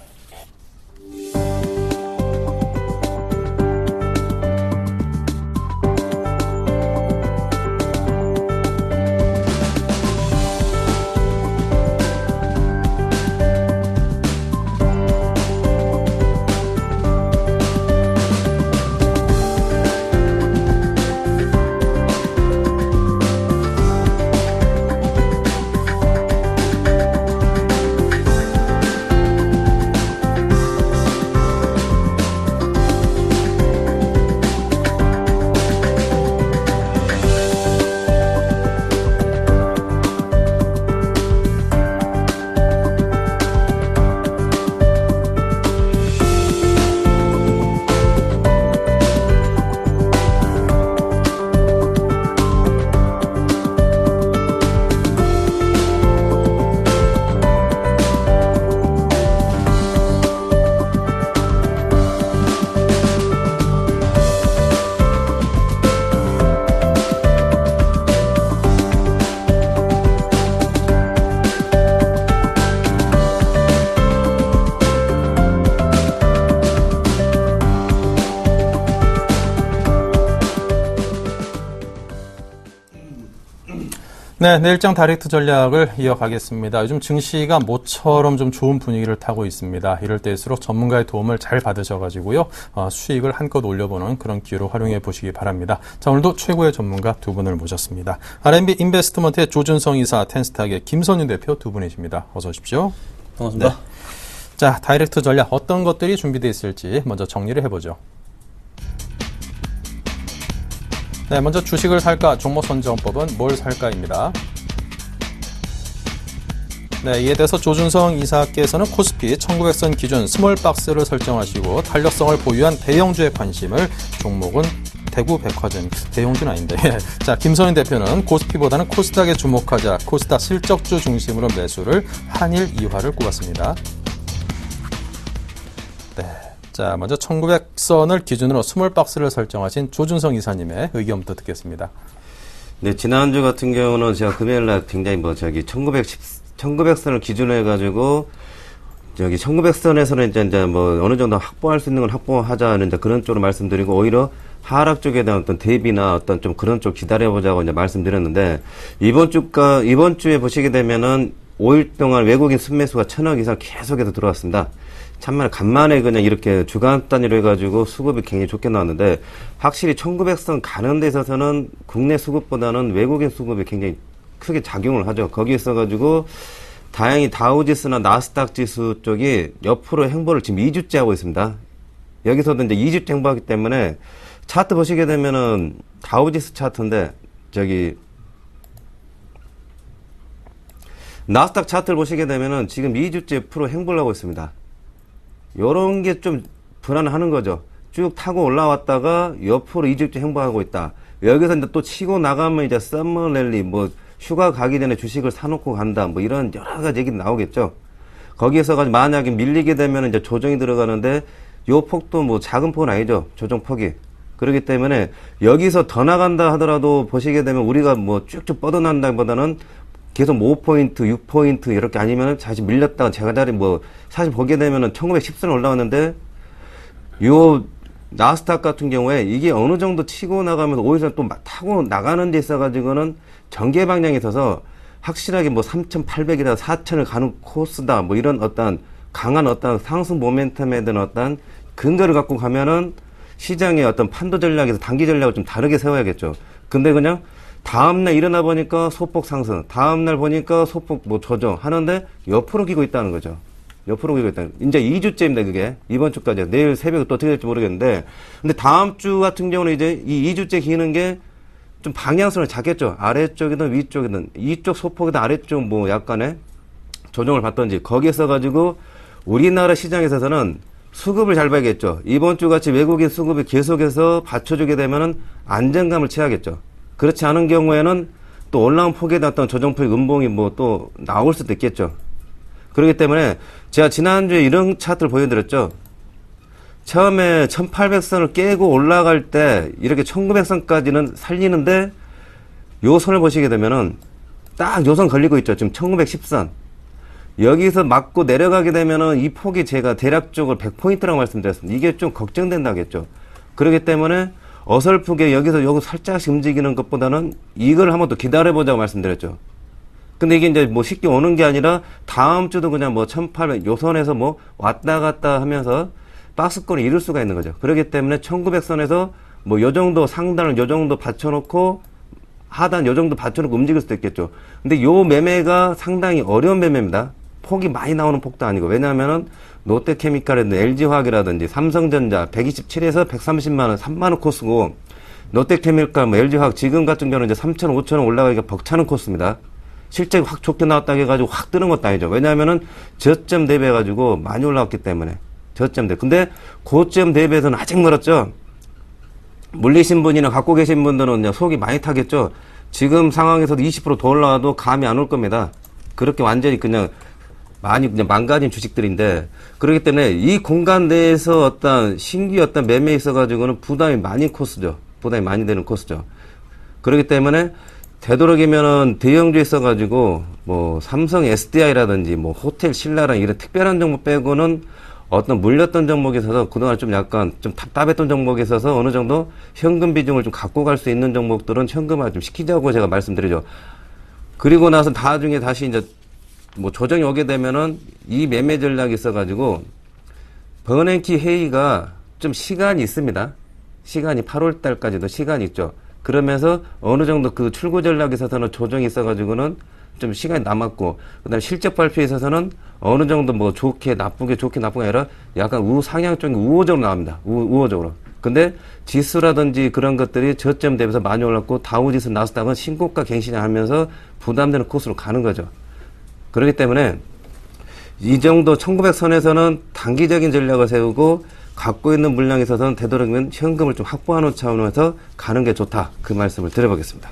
네, 내일장 다이렉트 전략을 이어가겠습니다. 요즘 증시가 모처럼 좀 좋은 분위기를 타고 있습니다. 이럴 때일수록 전문가의 도움을 잘 받으셔가지고요. 수익을 한껏 올려보는 그런 기회로 활용해 보시기 바랍니다. 자, 오늘도 최고의 전문가 두 분을 모셨습니다. R&B 인베스트먼트의 조준성 이사, 텐스탁의 김선윤 대표 두 분이십니다. 어서 오십시오. 반갑습니다. 네. 자, 다이렉트 전략 어떤 것들이 준비되어 있을지 먼저 정리를 해보죠. 네, 먼저 주식을 살까 종목 선정법은 뭘 살까입니다. 네, 이에 대해서 조준성 이사께서는 코스피 1900선 기준 스몰박스를 설정하시고 탄력성을 보유한 대형주에 관심을, 종목은 대구 백화점, 대형주는 아닌데. 자, 김선인 대표는 코스피보다는 코스닥에 주목하자, 코스닥 실적주 중심으로 매수를, 한일 이화를 꼽았습니다. 네. 자, 먼저 1900선을 기준으로 스몰박스를 설정하신 조준성 이사님의 의견부터 듣겠습니다. 네, 지난주 같은 경우는 제가 금요일날 굉장히 1900선을 기준으로 해가지고, 1900선에서는 이제 어느 정도 확보할 수 있는 건 확보하자는 이제 그런 쪽으로 말씀드리고, 오히려 하락 쪽에 대한 어떤 대비나 어떤 좀 그런 쪽 기다려보자고 이제 말씀드렸는데, 이번 주에 보시게 되면은 5일 동안 외국인 순매수가 1000억 이상 계속해서 들어왔습니다. 참말 간만에 그냥 이렇게 주간 단위로 해가지고 수급이 굉장히 좋게 나왔는데, 확실히 1900선 가는 데 있어서는 국내 수급보다는 외국인 수급이 굉장히 크게 작용을 하죠. 거기에 있어가지고 다행히 다우지수나 나스닥 지수 쪽이 옆으로 행보를 지금 2주째 하고 있습니다. 여기서도 이제 2주째 행보하기 때문에 차트 보시게 되면은 다우지수 차트인데, 나스닥 차트를 보시게 되면은 지금 2주째 프로 행보를 하고 있습니다. 요런 게 좀 불안하는 거죠. 쭉 타고 올라왔다가 옆으로 2주째 행보하고 있다. 여기서 이제 또 치고 나가면 이제 썸머 랠리, 휴가 가기 전에 주식을 사놓고 간다. 이런 여러 가지 얘기 나오겠죠. 거기에서 만약에 밀리게 되면 이제 조정이 들어가는데, 요 폭도 작은 폭은 아니죠. 조정 폭이. 그렇기 때문에 여기서 더 나간다 하더라도 보시게 되면 우리가 쭉쭉 뻗어난다기보다는 계속 5포인트, 6포인트 이렇게 아니면 사실 밀렸다가 제자리 사실 보게 되면은 1910선 올라왔는데, 요 나스닥 같은 경우에 이게 어느 정도 치고 나가면서 오히려 또 타고 나가는 데 있어가지고는 전개 방향이 있어서 확실하게 3,800이다 4,000을 가는 코스다 이런 어떤 강한 어떤 상승 모멘텀에 대한 어떤 근거를 갖고 가면은 시장의 어떤 판도 전략에서 단기 전략을 좀 다르게 세워야겠죠. 근데 그냥 다음날 일어나 보니까 소폭 상승, 다음날 보니까 소폭 조정 하는데 옆으로 기고 있다는 거죠. 옆으로 기고 있다. 이제 2주째입니다, 그게. 이번 주까지. 내일 새벽에 또 어떻게 될지 모르겠는데. 근데 다음 주 같은 경우는 이제 이 2주째 기는 게 좀 방향성을 잡겠죠. 아래쪽이든 위쪽이든. 이쪽 소폭이든 아래쪽 약간의 조정을 받던지. 거기에 써가지고 우리나라 시장에서는 수급을 잘 봐야겠죠. 이번 주 같이 외국인 수급이 계속해서 받쳐주게 되면은 안정감을 취하겠죠. 그렇지 않은 경우에는 또 올라온 폭에 대한 어떤 조정폭 음봉이 또 나올 수도 있겠죠. 그렇기 때문에 제가 지난주에 이런 차트를 보여드렸죠. 처음에 1800선을 깨고 올라갈 때 이렇게 1900선까지는 살리는데, 요 선을 보시게 되면은 딱 요 선 걸리고 있죠. 지금 1910선. 여기서 맞고 내려가게 되면은 이 폭이 제가 대략적으로 100포인트라고 말씀드렸습니다. 이게 좀 걱정된다겠죠. 그렇기 때문에 어설프게 여기서 살짝씩 움직이는 것보다는 이걸 한번 더 기다려보자고 말씀드렸죠. 근데 이게 이제 쉽게 오는 게 아니라 다음 주도 그냥 1800 요선에서 왔다 갔다 하면서 박스권을 이룰 수가 있는 거죠. 그렇기 때문에 1900선에서 요 정도 상단을 요 정도 받쳐놓고 하단 요 정도 받쳐놓고 움직일 수도 있겠죠. 근데 요 매매가 상당히 어려운 매매입니다. 폭이 많이 나오는 폭도 아니고. 왜냐하면은 롯데케미칼이라든지 LG화학이라든지 삼성전자 127에서 130만원, 3만원 코스고, 롯데케미칼, LG화학 지금 같은 경우는 이제 3,000원, 5,000원 올라가기가 벅차는 코스입니다. 실제 확 좋게 나왔다 해가지고 확 뜨는 것도 아니죠. 왜냐하면은 저점 대비해가지고 많이 올라왔기 때문에. 저점 대비. 근데 고점 대비해서는 아직 멀었죠. 물리신 분이나 갖고 계신 분들은 그냥 속이 많이 타겠죠. 지금 상황에서도 20% 더 올라와도 감이 안 올 겁니다. 그렇게 완전히 그냥 망가진 주식들인데, 그렇기 때문에 이 공간 내에서 어떤 신규 어떤 매매에 있어가지고는 부담이 많이 코스죠. 부담이 많이 되는 코스죠. 그렇기 때문에 되도록이면은 대형주에 있어가지고 삼성 SDI라든지 호텔 신라랑 이런 특별한 종목 빼고는 어떤 물렸던 종목에 있어서 그동안 좀 약간 좀 답답했던 종목에 있어서 어느 정도 현금 비중을 좀 갖고 갈 수 있는 종목들은 현금화 좀 시키자고 제가 말씀드리죠. 그리고 나서 나중에 다시 이제 뭐 조정이 오게 되면은 이 매매 전략이 있어가지고 버냉키 회의가 좀 시간이 있습니다. 시간이 8월 달까지도 시간이 있죠. 그러면서 어느 정도 그 출구 전략에 있어서는 조정이 있어가지고는 좀 시간이 남았고, 그 다음에 실적 발표에 있어서는 어느 정도 뭐 좋게 나쁘게 아니라 약간 우상향 쪽이 우호적으로 나옵니다. 우호적으로. 근데 지수라든지 그런 것들이 저점 대비해서 많이 올랐고, 다우지수 나스닥은 신고가 갱신을 하면서 부담되는 코스로 가는 거죠. 그렇기 때문에 이 정도 1900선에서는 단기적인 전략을 세우고 갖고 있는 물량에 있어서는 되도록이면 현금을 좀 확보하는 차원에서 가는 게 좋다. 그 말씀을 드려보겠습니다.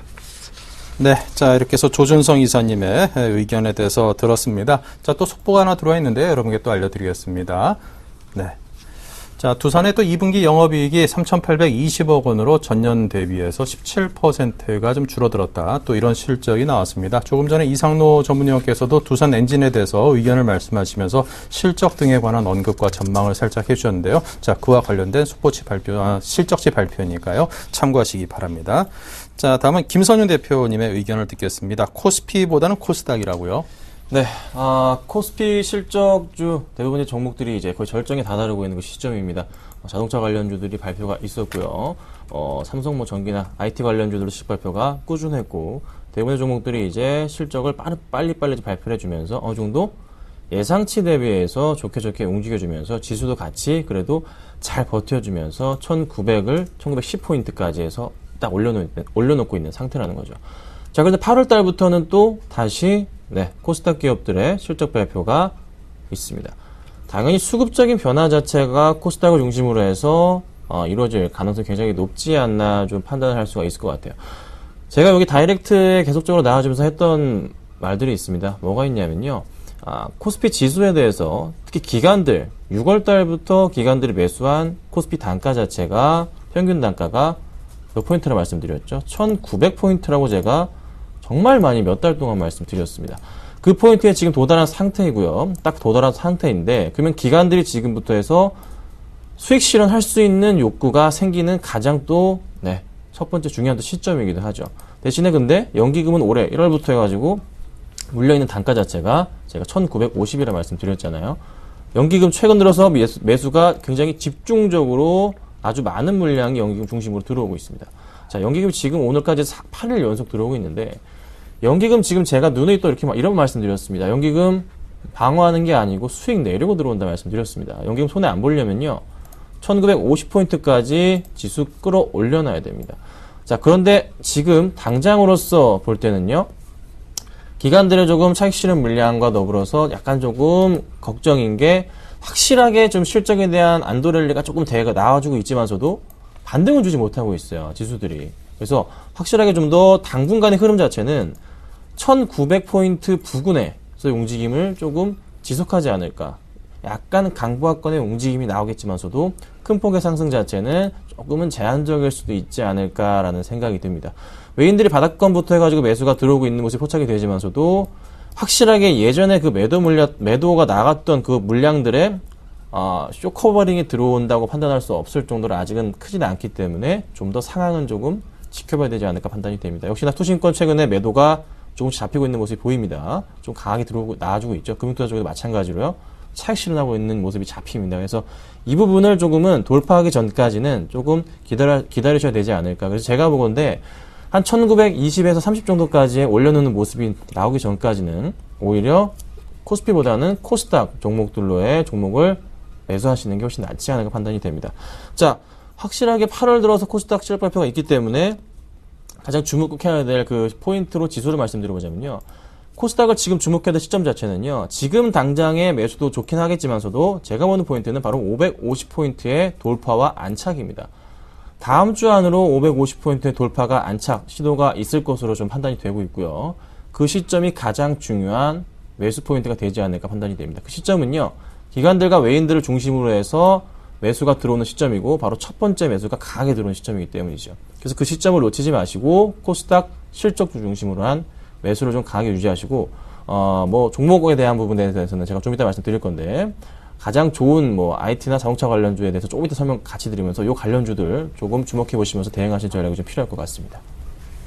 네, 자 이렇게 해서 조준성 이사님의 의견에 대해서 들었습니다. 자, 또 속보가 하나 들어와 있는데 여러분께 또 알려드리겠습니다. 네. 자, 두산의 또 2분기 영업이익이 3,820억 원으로 전년 대비해서 17%가 좀 줄어들었다. 또 이런 실적이 나왔습니다. 조금 전에 이상로 전문위원께서도 두산 엔진에 대해서 의견을 말씀하시면서 실적 등에 관한 언급과 전망을 살짝 해주셨는데요. 자, 그와 관련된 속보치 발표, 실적치 발표니까요. 참고하시기 바랍니다. 자, 다음은 김선윤 대표님의 의견을 듣겠습니다. 코스피보다는 코스닥이라고요. 네, 코스피 실적주 대부분의 종목들이 이제 거의 절정에 다다르고 있는 그 시점입니다. 자동차 관련주들이 발표가 있었고요. 삼성 전기나 IT 관련주들도 실적 발표가 꾸준했고, 대부분의 종목들이 이제 실적을 빨리빨리 발표를 해주면서 어느 정도 예상치 대비해서 좋게 움직여주면서 지수도 같이 그래도 잘 버텨주면서 1900을 1910포인트까지 해서 딱 올려놓고 있는 상태라는 거죠. 자, 그런데 8월 달부터는 또 다시 코스닥 기업들의 실적 발표가 있습니다. 당연히 수급적인 변화 자체가 코스닥을 중심으로 해서 이루어질 가능성이 굉장히 높지 않나 좀 판단을 할 수가 있을 것 같아요. 제가 여기 다이렉트에 계속적으로 나와주면서 했던 말들이 있습니다. 뭐가 있냐면요. 코스피 지수에 대해서 특히 기관들, 6월 달부터 기관들이 매수한 코스피 단가 자체가 평균 단가가 몇 포인트라고 말씀드렸죠? 1900포인트라고 제가 정말 많이 몇 달 동안 말씀드렸습니다. 그 포인트에 지금 도달한 상태이고요. 딱 도달한 상태인데, 그러면 기관들이 지금부터 해서 수익 실현할 수 있는 욕구가 생기는 가장 또 첫 번째 중요한 또 시점이기도 하죠. 대신에 근데 연기금은 올해 1월부터 해가지고 물려있는 단가 자체가 제가 1950이라 말씀드렸잖아요. 연기금 최근 들어서 매수가 굉장히 집중적으로 아주 많은 물량이 연기금 중심으로 들어오고 있습니다. 자, 연기금 지금 오늘까지 8일 연속 들어오고 있는데, 연기금 지금 제가 눈에 또 이렇게 이런 말씀드렸습니다. 연기금 방어하는 게 아니고 수익 내려고 들어온다 말씀드렸습니다. 연기금 손에 안 보려면요, 1950포인트까지 지수 끌어올려놔야 됩니다. 자, 그런데 지금 당장으로서 볼 때는요, 기관들의 조금 차익 실현 물량과 더불어서 약간 조금 걱정인 게, 확실하게 좀 실적에 대한 안도랠리가 조금 대가 나와주고 있지만서도 반등을 주지 못하고 있어요, 지수들이. 그래서 확실하게 좀 더 당분간의 흐름 자체는 1900포인트 부근에서 움직임을 조금 지속하지 않을까. 약간 강보합권의 움직임이 나오겠지만서도 큰 폭의 상승 자체는 조금은 제한적일 수도 있지 않을까라는 생각이 듭니다. 외인들이 바닥권부터 해가지고 매수가 들어오고 있는 모습이 포착이 되지만서도 확실하게 예전에 그 매도가 나갔던 그 물량들의 쇼커버링이 들어온다고 판단할 수 없을 정도로 아직은 크지는 않기 때문에 좀 더 상황은 조금 지켜봐야 되지 않을까 판단이 됩니다. 역시나 투신권 최근에 매도가 조금씩 잡히고 있는 모습이 보입니다. 좀 강하게 나와주고 있죠. 금융투자 쪽에도 마찬가지로요. 차익 실현하고 있는 모습이 잡힙니다. 그래서 이 부분을 조금은 돌파하기 전까지는 조금 기다리셔야 되지 않을까. 그래서 제가 보건데 한 1920에서 30 정도까지 올려놓는 모습이 나오기 전까지는 오히려 코스피보다는 코스닥 종목들로의 종목을 매수하시는 게 훨씬 낫지 않을까 판단이 됩니다. 자, 확실하게 8월 들어서 코스닥 실적 발표가 있기 때문에 가장 주목해야 될 그 포인트로 지수를 말씀드려보자면요. 코스닥을 지금 주목해야 될 시점 자체는요, 지금 당장의 매수도 좋긴 하겠지만서도 제가 보는 포인트는 바로 550포인트의 돌파와 안착입니다. 다음 주 안으로 550포인트의 돌파가 안착 시도가 있을 것으로 좀 판단이 되고 있고요. 그 시점이 가장 중요한 매수 포인트가 되지 않을까 판단이 됩니다. 그 시점은요, 기관들과 외인들을 중심으로 해서 매수가 들어오는 시점이고 바로 첫 번째 매수가 강하게 들어오는 시점이기 때문이죠. 그래서 그 시점을 놓치지 마시고 코스닥 실적주 중심으로 한 매수를 좀 강하게 유지하시고, 종목에 대한 부분에 대해서는 제가 좀 이따 말씀드릴 건데, 가장 좋은 IT나 자동차 관련주에 대해서 조금 이따 설명 같이 드리면서 이 관련주들 조금 주목해 보시면서 대응하실 전략이 좀 필요할 것 같습니다.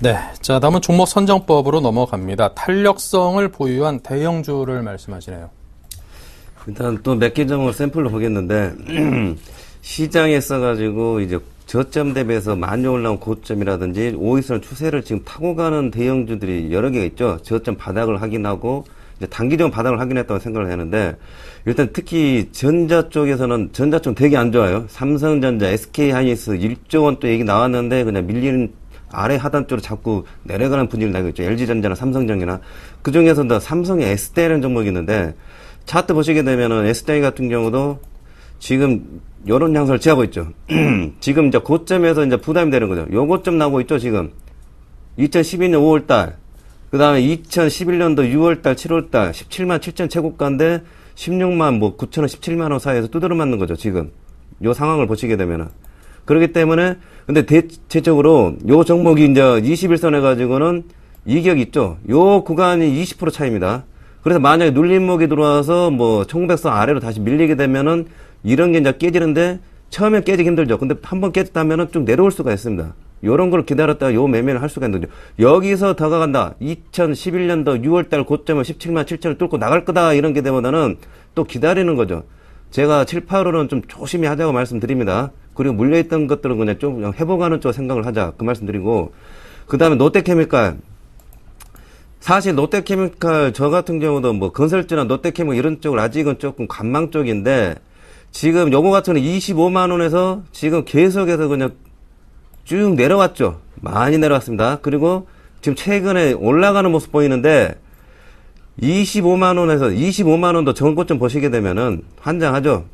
네. 자, 다음은 종목 선정법으로 넘어갑니다. 탄력성을 보유한 대형주를 말씀하시네요. 일단 또 몇 개 종목을 샘플로 보겠는데, 시장에 써가지고 이제 저점 대비해서 많이 올라온 고점이라든지 오이선 추세를 지금 타고 가는 대형주들이 여러 개가 있죠. 저점 바닥을 확인하고, 이제 단기적으로 바닥을 확인했다고 생각을 하는데, 일단 특히 전자 쪽에서는 전자 쪽 되게 안 좋아요. 삼성전자, SK하이닉스 1조 원 또 얘기 나왔는데 그냥 밀리는 아래 하단 쪽으로 자꾸 내려가는 분위기를 나고 있죠. LG전자나 삼성전기나. 그 중에서도 삼성의 SDI라는 종목이 있는데, 차트 보시게 되면은 SDI 같은 경우도 지금 요런 양상을 취하고 있죠. 지금 이제 고점에서 이제 부담이 되는 거죠. 요 고점 나오고 있죠, 지금. 2012년 5월달. 그 다음에 2011년도 6월달, 7월달 17만 7천 최고가인데 16만 뭐 9천원, 17만원 사이에서 두드러 맞는 거죠, 지금. 요 상황을 보시게 되면은. 그렇기 때문에, 근데 대체적으로 요 종목이 이제 21선 해가지고는 이격이 있죠. 요 구간이 20% 차이입니다. 그래서 만약에 눌림목이 들어와서 뭐 1900선 아래로 다시 밀리게 되면은 이런 게 이제 깨지는데 처음에 깨지기 힘들죠. 근데 한번 깨졌다면은 쭉 내려올 수가 있습니다. 요런 걸 기다렸다가 요 매매를 할 수가 있는 거죠. 여기서 더 가간다. 2011년도 6월달 고점을 17만 7천을 뚫고 나갈 거다. 이런 게 되보다는 또 기다리는 거죠. 제가 7, 8월은 좀 조심히 하자고 말씀드립니다. 그리고 물려있던 것들은 그냥 좀 회복하는 쪽 생각을 하자. 그 말씀드리고. 그 다음에 롯데케미칼. 사실 롯데케미칼 저 같은 경우도 뭐 건설주나 롯데케미칼 이런 쪽을 아직은 조금 관망 쪽인데 지금 요거 같은 경우는 25만원에서 지금 계속해서 그냥 쭉 내려왔죠. 많이 내려왔습니다. 그리고 지금 최근에 올라가는 모습 보이는데 25만원에서 25만원도 전고점 보시게 되면은 환장하죠.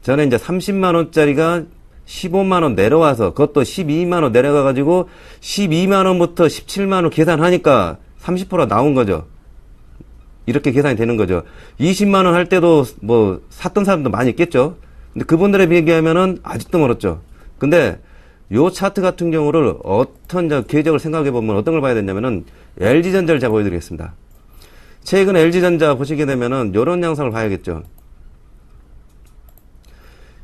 전에 이제 30만원짜리가 15만원 내려와서 그것도 12만원 내려가가지고 12만원부터 17만원 계산하니까 30% 나온 거죠. 이렇게 계산이 되는 거죠. 20만원 할 때도 뭐 샀던 사람도 많이 있겠죠. 근데 그분들에 비교하면은 아직도 멀었죠. 근데 요 차트 같은 경우를 어떤 궤적을 생각해 보면 어떤 걸 봐야 되냐면은 LG전자를 제가 보여드리겠습니다. 최근 LG전자 보시게 되면은 요런 양상을 봐야겠죠.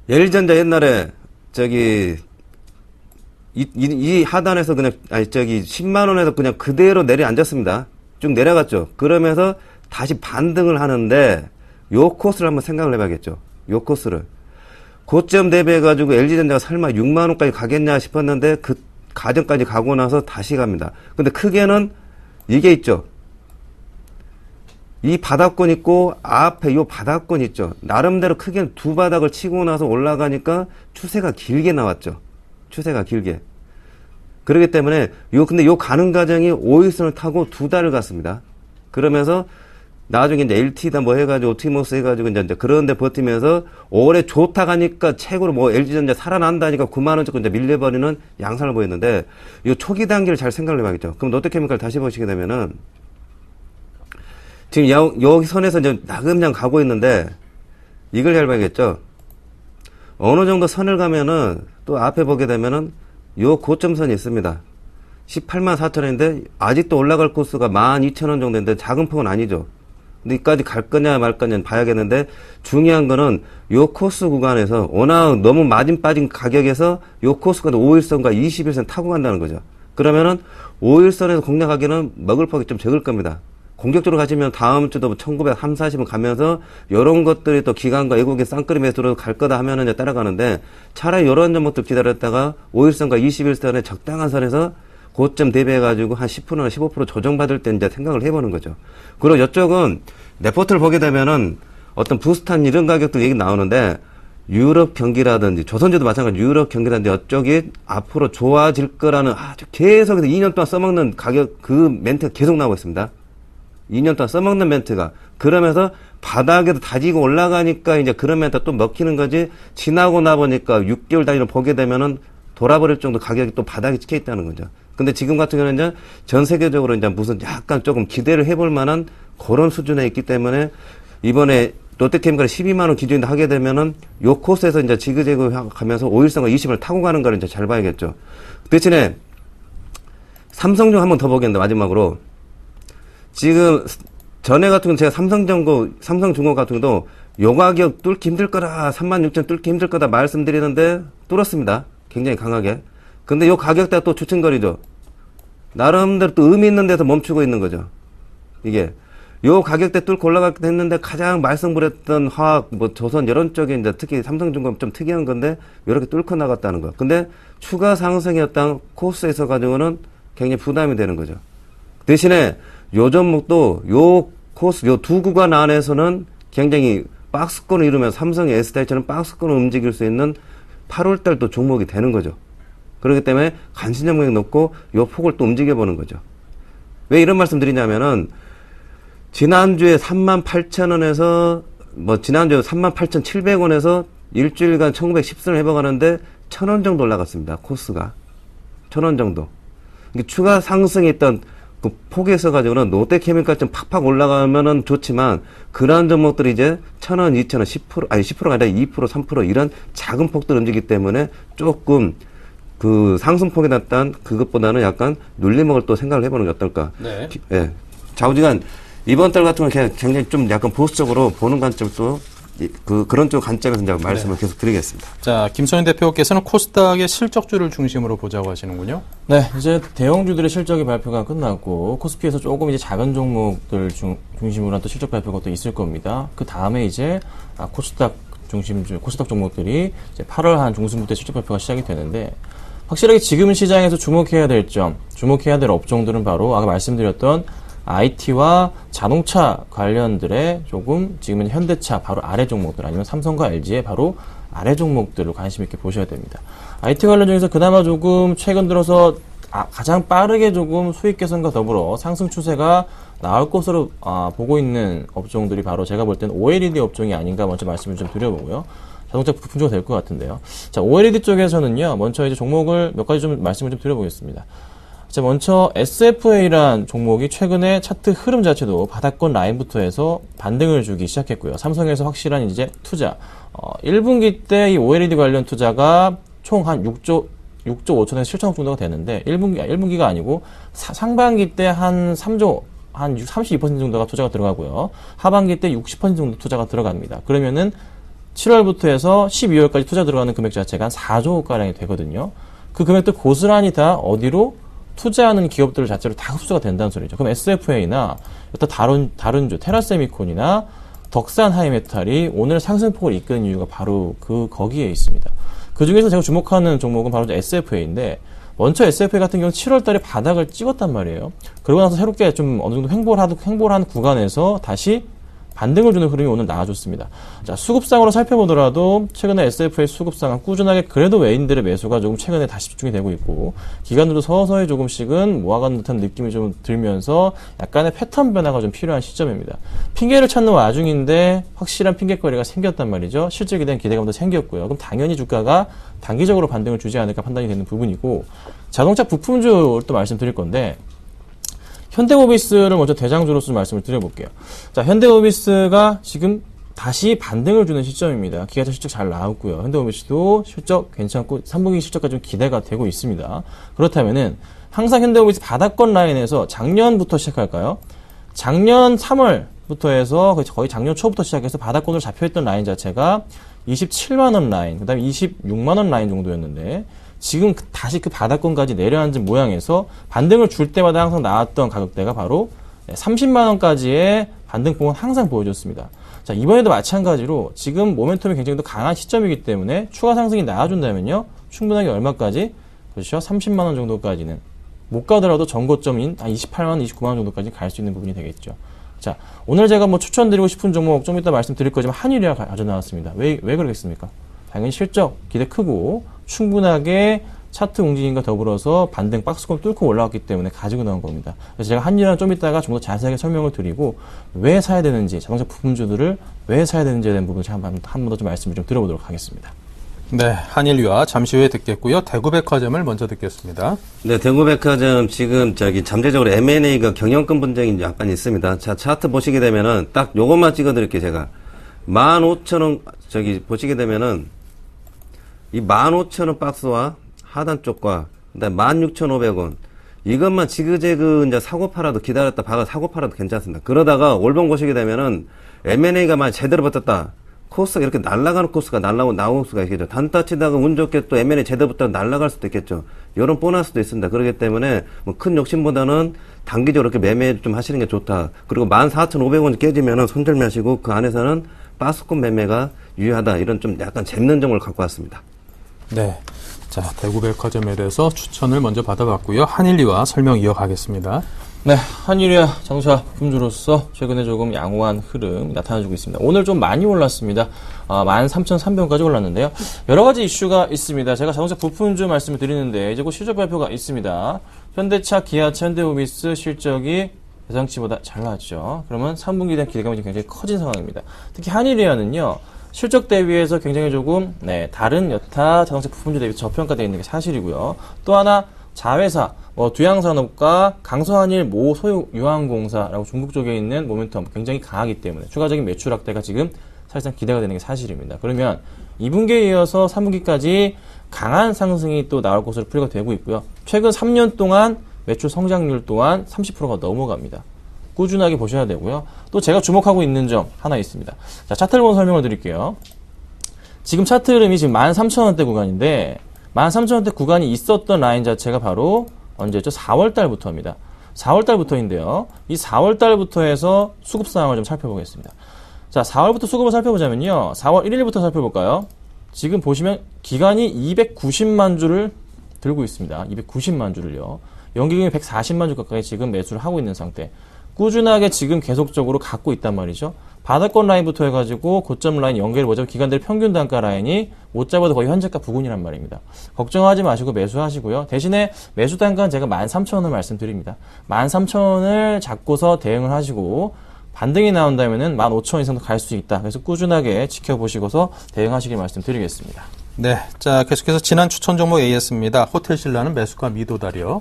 LG전자 옛날에 저기 이 하단에서 그냥 10만원에서 그냥 그대로 내려앉았습니다. 쭉 내려갔죠. 그러면서 다시 반등을 하는데 요 코스를 한번 생각을 해봐야겠죠. 요 코스를 고점 대비해가지고 LG전자가 설마 6만원까지 가겠냐 싶었는데 그 가정까지 가고 나서 다시 갑니다. 근데 크게는 이게 있죠. 이 바닥권 있고 앞에 요 바닥권 있죠. 나름대로 크게는 두 바닥을 치고 나서 올라가니까 추세가 길게 나왔죠. 추세가 길게. 그렇기 때문에 근데 요 가는 과정이 5일선을 타고 2달을 갔습니다. 그러면서 나중에 이제 LT다 뭐 해가지고 오티모스 해가지고 이제 그런데 버티면서 올해 좋다 가니까 최고로 뭐 LG전자 살아난다니까 9만원 정도 이제 밀려버리는 양상을 보였는데 요 초기 단계를 잘 생각을 해봐야겠죠. 그럼 롯데케미칼 다시 보시게 되면은 지금 여기 선에서 이제 나금냥 가고 있는데 이걸 잘 봐야겠죠. 어느 정도 선을 가면은 또 앞에 보게 되면은 요 고점선이 있습니다. 18만 4천원인데 아직도 올라갈 코스가 12,000원 정도인데 작은 폭은 아니죠. 근데 이까지 갈 거냐 말 거냐 봐야겠는데 중요한 거는 요 코스 구간에서 워낙 너무 마진 빠진 가격에서 요 코스가 5일선과 21선 타고 간다는 거죠. 그러면은 5일선에서 공략하기는 먹을 폭이 좀 적을 겁니다. 공격적으로 가시면 다음 주도 1930, 40은 가면서 요런 것들이 또 기관과 외국인 쌍끌이 매수로 갈 거다 하면은 이제 따라가는데 차라리 요런 종목들 기다렸다가 5일선과 21선의 적당한 선에서 고점 대비해가지고 한 10%나 15% 조정받을 때 이제 생각을 해보는 거죠. 그리고 이쪽은 레포트를 보게 되면은 어떤 부스탄 이런 가격들 얘기 나오는데 유럽 경기라든지 조선주도 마찬가지로 유럽 경기라든지 이쪽이 앞으로 좋아질 거라는 아주 계속해서 2년 동안 써먹는 가격 그 멘트가 계속 나오고 있습니다. 2년 동안 써먹는 멘트가. 그러면서 바닥에도 다지고 올라가니까 이제 그런 멘트가 또 먹히는 거지 지나고 나보니까 6개월 단위로 보게 되면은 돌아버릴 정도 가격이 또 바닥에 찍혀 있다는 거죠. 근데 지금 같은 경우는 이제 전 세계적으로 이제 무슨 약간 조금 기대를 해볼 만한 그런 수준에 있기 때문에 이번에 롯데케미칼 12만원 기준에 하게 되면은 요 코스에서 이제 지그재그 가면서 5일선과 20을 타고 가는 거를 이제 잘 봐야겠죠. 대신에 삼성중 한번 더 보겠는데 마지막으로 지금 전에 같은 경우 제가 삼성중공 같은 경우도 요 가격 뚫기 힘들 거다 36,000 뚫기 힘들 거다 말씀드리는데 뚫었습니다. 굉장히 강하게. 근데 요 가격대가 또 주춤거리죠. 나름대로 또 의미 있는 데서 멈추고 있는 거죠. 이게 요 가격대 뚫고 올라가기도 했는데 가장 말썽부렸던 화학, 뭐 조선 이런 쪽에 이제 특히 삼성중공업 좀 특이한 건데 이렇게 뚫고 나갔다는 거. 근데 추가 상승이었던 코스에서 가지고는 굉장히 부담이 되는 거죠. 대신에 요 종목도 요 코스, 요 두 구간 안에서는 굉장히 박스권을 이루면 삼성의 S타일처럼 박스권을 움직일 수 있는 8월달 또 종목이 되는 거죠. 그렇기 때문에 관심력이 높고 요 폭을 또 움직여보는 거죠. 왜 이런 말씀 드리냐면은 지난주에 38,000원에서 지난주에 38,700원에서 일주일간 1910선을 해봐가는데 1,000원 정도 올라갔습니다. 코스가 1,000원 정도. 추가 상승이 있던 그 폭에서 가지고는 롯데케미칼 좀 팍팍 올라가면은 좋지만 그러한 종목들이 이제 1,000원, 2,000원, 10% 아니 10%가 아니라 2%, 3% 이런 작은 폭들 움직이기 때문에 조금 그 상승폭에 났던 그것보다는 약간 눌림목을 또 생각을 해보는 게 어떨까. 네. 예. 좌우지간 이번 달 같은 경우는 굉장히 좀 약간 보수적으로 보는 관점도 그런 쪽 관점에서 이제 말씀을 계속 드리겠습니다. 자, 김선인 대표께서는 코스닥의 실적주를 중심으로 보자고 하시는군요. 네, 이제 대형주들의 실적의 발표가 끝났고 코스피에서 조금 이제 작은 종목들 중심으로 한 또 실적 발표가 또 있을 겁니다. 그 다음에 이제 코스닥 중심주, 코스닥 종목들이 이제 8월 한 중순부터 실적 발표가 시작이 되는데 확실하게 지금 시장에서 주목해야 될 점, 주목해야 될 업종들은 바로 아까 말씀드렸던 IT와 자동차 관련들의 조금 지금은 현대차 바로 아래 종목들 아니면 삼성과 LG의 바로 아래 종목들을 관심 있게 보셔야 됩니다. IT 관련 중에서 그나마 조금 최근 들어서 가장 빠르게 조금 수익 개선과 더불어 상승 추세가 나올 것으로 보고 있는 업종들이 바로 제가 볼 때는 OLED 업종이 아닌가 먼저 말씀을 좀 드려보고요. 자동차 부품주가 될 것 같은데요. 자, OLED 쪽에서는요, 먼저 이제 종목을 몇 가지 좀 말씀을 좀 드려보겠습니다. 자, 먼저 SFA라는 종목이 최근에 차트 흐름 자체도 바닥권 라인부터 해서 반등을 주기 시작했고요. 삼성에서 확실한 이제 투자, 1분기 때 이 OLED 관련 투자가 총 한 6조 5천에서 7천억 정도가 되는데 1분기가 아니고 상반기 때 한 3조 한 32% 정도가 투자가 들어가고요. 하반기 때 60% 정도 투자가 들어갑니다. 그러면은 7월부터 해서 12월까지 투자 들어가는 금액 자체가 한 4조가량이 되거든요. 그 금액도 고스란히 다 어디로 투자하는 기업들 자체로 다 흡수가 된다는 소리죠. 그럼 SFA나 다른 주 테라세미콘이나 덕산 하이메탈이 오늘 상승폭을 이끄는 이유가 바로 거기에 있습니다. 그 중에서 제가 주목하는 종목은 바로 SFA인데 먼저 SFA 같은 경우는 7월 달에 바닥을 찍었단 말이에요. 그러고 나서 새롭게 좀 어느 정도 횡보를 한 구간에서 다시 반등을 주는 흐름이 오늘 나와줬습니다. 자, 수급상으로 살펴보더라도 최근에 SFA 수급상은 꾸준하게 그래도 외인들의 매수가 조금 최근에 다시 집중이 되고 있고 기관들도 서서히 조금씩은 모아가는 듯한 느낌이 좀 들면서 약간의 패턴 변화가 좀 필요한 시점입니다. 핑계를 찾는 와중인데 확실한 핑계거리가 생겼단 말이죠. 실적에 대한 기대감도 생겼고요. 그럼 당연히 주가가 단기적으로 반등을 주지 않을까 판단이 되는 부분이고 자동차 부품주를 또 말씀드릴 건데 현대모비스를 먼저 대장주로서 말씀을 드려볼게요. 자, 현대모비스가 지금 다시 반등을 주는 시점입니다. 기아차 실적 잘 나왔고요. 현대모비스도 실적 괜찮고 3분기 실적까지 좀 기대가 되고 있습니다. 그렇다면은 항상 현대모비스 바닥권 라인에서 작년부터 시작할까요? 작년 3월부터 해서 거의 작년 초부터 시작해서 바닥권으로 잡혀있던 라인 자체가 27만원 라인, 그 다음에 26만원 라인 정도였는데 지금 다시 그 바닥권까지 내려앉은 모양에서 반등을 줄 때마다 항상 나왔던 가격대가 바로 30만원까지의 반등폭은 항상 보여줬습니다. 자, 이번에도 마찬가지로 지금 모멘텀이 굉장히 더 강한 시점이기 때문에 추가 상승이 나와준다면요, 충분하게 얼마까지? 그렇죠? 30만원 정도까지는 못 가더라도 전고점인 한 28만원, 29만원 정도까지 갈 수 있는 부분이 되겠죠. 자, 오늘 제가 추천드리고 싶은 종목 좀 이따 말씀드릴 거지만 한일이라 가져 나왔습니다. 왜 그러겠습니까? 당연히 실적 기대 크고 충분하게 차트 움직임과 더불어서 반등 박스권 뚫고 올라왔기 때문에 가지고 나온 겁니다. 그래서 제가 한일은 좀 이따가 좀 더 자세하게 설명을 드리고 왜 사야 되는지, 자동차 부품주들을 왜 사야 되는지에 대한 부분을 한 번 더 좀 말씀을 좀 드려보도록 하겠습니다. 네, 한일유아 잠시 후에 듣겠고요. 대구백화점을 먼저 듣겠습니다. 네, 대구백화점 지금 잠재적으로 M&A가 경영권 분쟁이 약간 있습니다. 자, 차트 보시게 되면은 딱 요것만 찍어드릴게요, 제가. 15,000원, 보시게 되면은 이 15,000원 박스와 하단 쪽과 그다음에 16,500원 이것만 지그재그 이제 사고 팔아도 기다렸다 박아 사고 팔아도 괜찮습니다. 그러다가 올봉 보시게 되면은 M&A가 만약 제대로 버텼다. 코스가 이렇게 날아가는 코스가 나올 수가 있겠죠. 단타 치다가 운 좋게 또 M&A 제대로 붙다가 날아갈 수도 있겠죠. 이런 보너스도 있습니다. 그렇기 때문에 뭐 큰 욕심보다는 단기적으로 이렇게 매매 좀 하시는 게 좋다. 그리고 14,500원 깨지면은 손절매하시고 그 안에서는 빠스권 매매가 유효하다. 이런 좀 약간 재밌는 점을 갖고 왔습니다. 네. 자, 대구백화점에 대해서 추천을 먼저 받아봤고요. 한일리와 설명 이어가겠습니다. 네, 한일이와 자동차 품주로서 최근에 조금 양호한 흐름 나타나주고 있습니다. 오늘 좀 많이 올랐습니다. 13,300원까지 올랐는데요. 여러 가지 이슈가 있습니다. 제가 자동차 부품주 말씀을 드리는데 이제 곧 실적 발표가 있습니다. 현대차, 기아차, 현대오비스 실적이 예상치보다 잘 나왔죠. 그러면 3분기에 대한 기대감이 굉장히 커진 상황입니다. 특히 한일이와는요. 실적 대비해서 굉장히 조금 다른 여타 자동차 부품주 대비 저평가되어 있는 게 사실이고요. 또 하나 자회사, 두양산업과 강서한일 모 소유 유한공사라고 중국 쪽에 있는 모멘텀 굉장히 강하기 때문에 추가적인 매출 확대가 지금 사실상 기대가 되는 게 사실입니다. 그러면 2분기에 이어서 3분기까지 강한 상승이 또 나올 것으로 풀이가 되고 있고요. 최근 3년 동안 매출 성장률 또한 30%가 넘어갑니다. 꾸준하게 보셔야 되고요. 또 제가 주목하고 있는 점 하나 있습니다. 자, 차트를 보고 설명을 드릴게요. 지금 차트 흐름이 지금 13,000원대 구간인데 13,000원대 구간이 있었던 라인 자체가 바로 언제죠? 4월달부터입니다. 4월달부터인데요. 이 4월달부터 해서 수급 상황을 좀 살펴보겠습니다. 자, 4월부터 수급을 살펴보자면요. 4월 1일부터 살펴볼까요? 지금 보시면 기간이 290만 주를 들고 있습니다. 290만 주를요. 연기금이 140만 주 가까이 지금 매수를 하고 있는 상태. 꾸준하게 지금 계속적으로 갖고 있단 말이죠. 바닥권 라인부터 해가지고 고점 라인 연계를 보자면 기간들 평균 단가 라인이 못 잡아도 거의 현재가 부근이란 말입니다. 걱정하지 마시고 매수하시고요. 대신에 매수 단가는 제가 13,000원을 말씀드립니다. 13,000원을 잡고서 대응을 하시고 반등이 나온다면은 15,000원 이상도 갈 수 있다. 그래서 꾸준하게 지켜보시고서 대응하시길 말씀드리겠습니다. 네. 자, 계속해서 지난 추천 종목 A였습니다. 호텔신라는 매수가 미도달이요.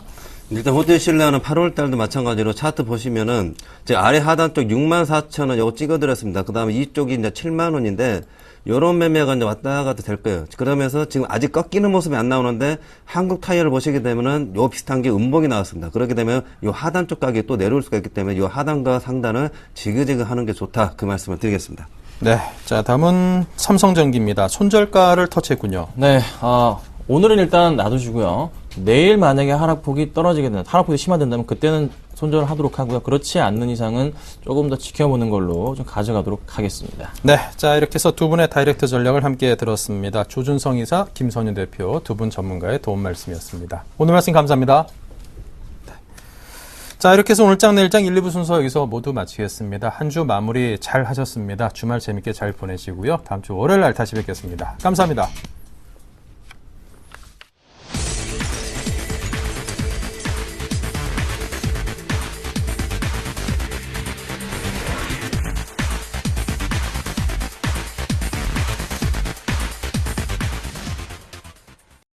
일단 호텔신라는 8월 달도 마찬가지로 차트 보시면은 제 아래 하단 쪽 64,000원 요거 찍어드렸습니다. 그 다음에 이쪽이 이제 7만원인데 요런 매매가 이제 왔다 갔다 될 거예요. 그러면서 지금 아직 꺾이는 모습이 안 나오는데 한국 타이어를 보시게 되면은 요 비슷한 게 음봉이 나왔습니다. 그렇게 되면 요 하단 쪽 가격이 또 내려올 수가 있기 때문에 요 하단과 상단을 지그재그 하는 게 좋다. 그 말씀을 드리겠습니다. 네. 자, 다음은 삼성전기입니다. 손절가를 터치했군요. 네, 오늘은 일단 놔두시고요. 내일 만약에 하락폭이 떨어지게 된다, 하락폭이 심화된다면 그때는 손절을 하도록 하고요. 그렇지 않는 이상은 조금 더 지켜보는 걸로 좀 가져가도록 하겠습니다. 네. 자, 이렇게 해서 두 분의 다이렉트 전략을 함께 들었습니다. 조준성 이사, 김선윤 대표 두 분 전문가의 도움 말씀이었습니다. 오늘 말씀 감사합니다. 네. 자, 이렇게 해서 오늘장 내일장 1, 2부 순서 여기서 모두 마치겠습니다. 한 주 마무리 잘 하셨습니다. 주말 재밌게 잘 보내시고요. 다음 주 월요일 날 다시 뵙겠습니다. 감사합니다.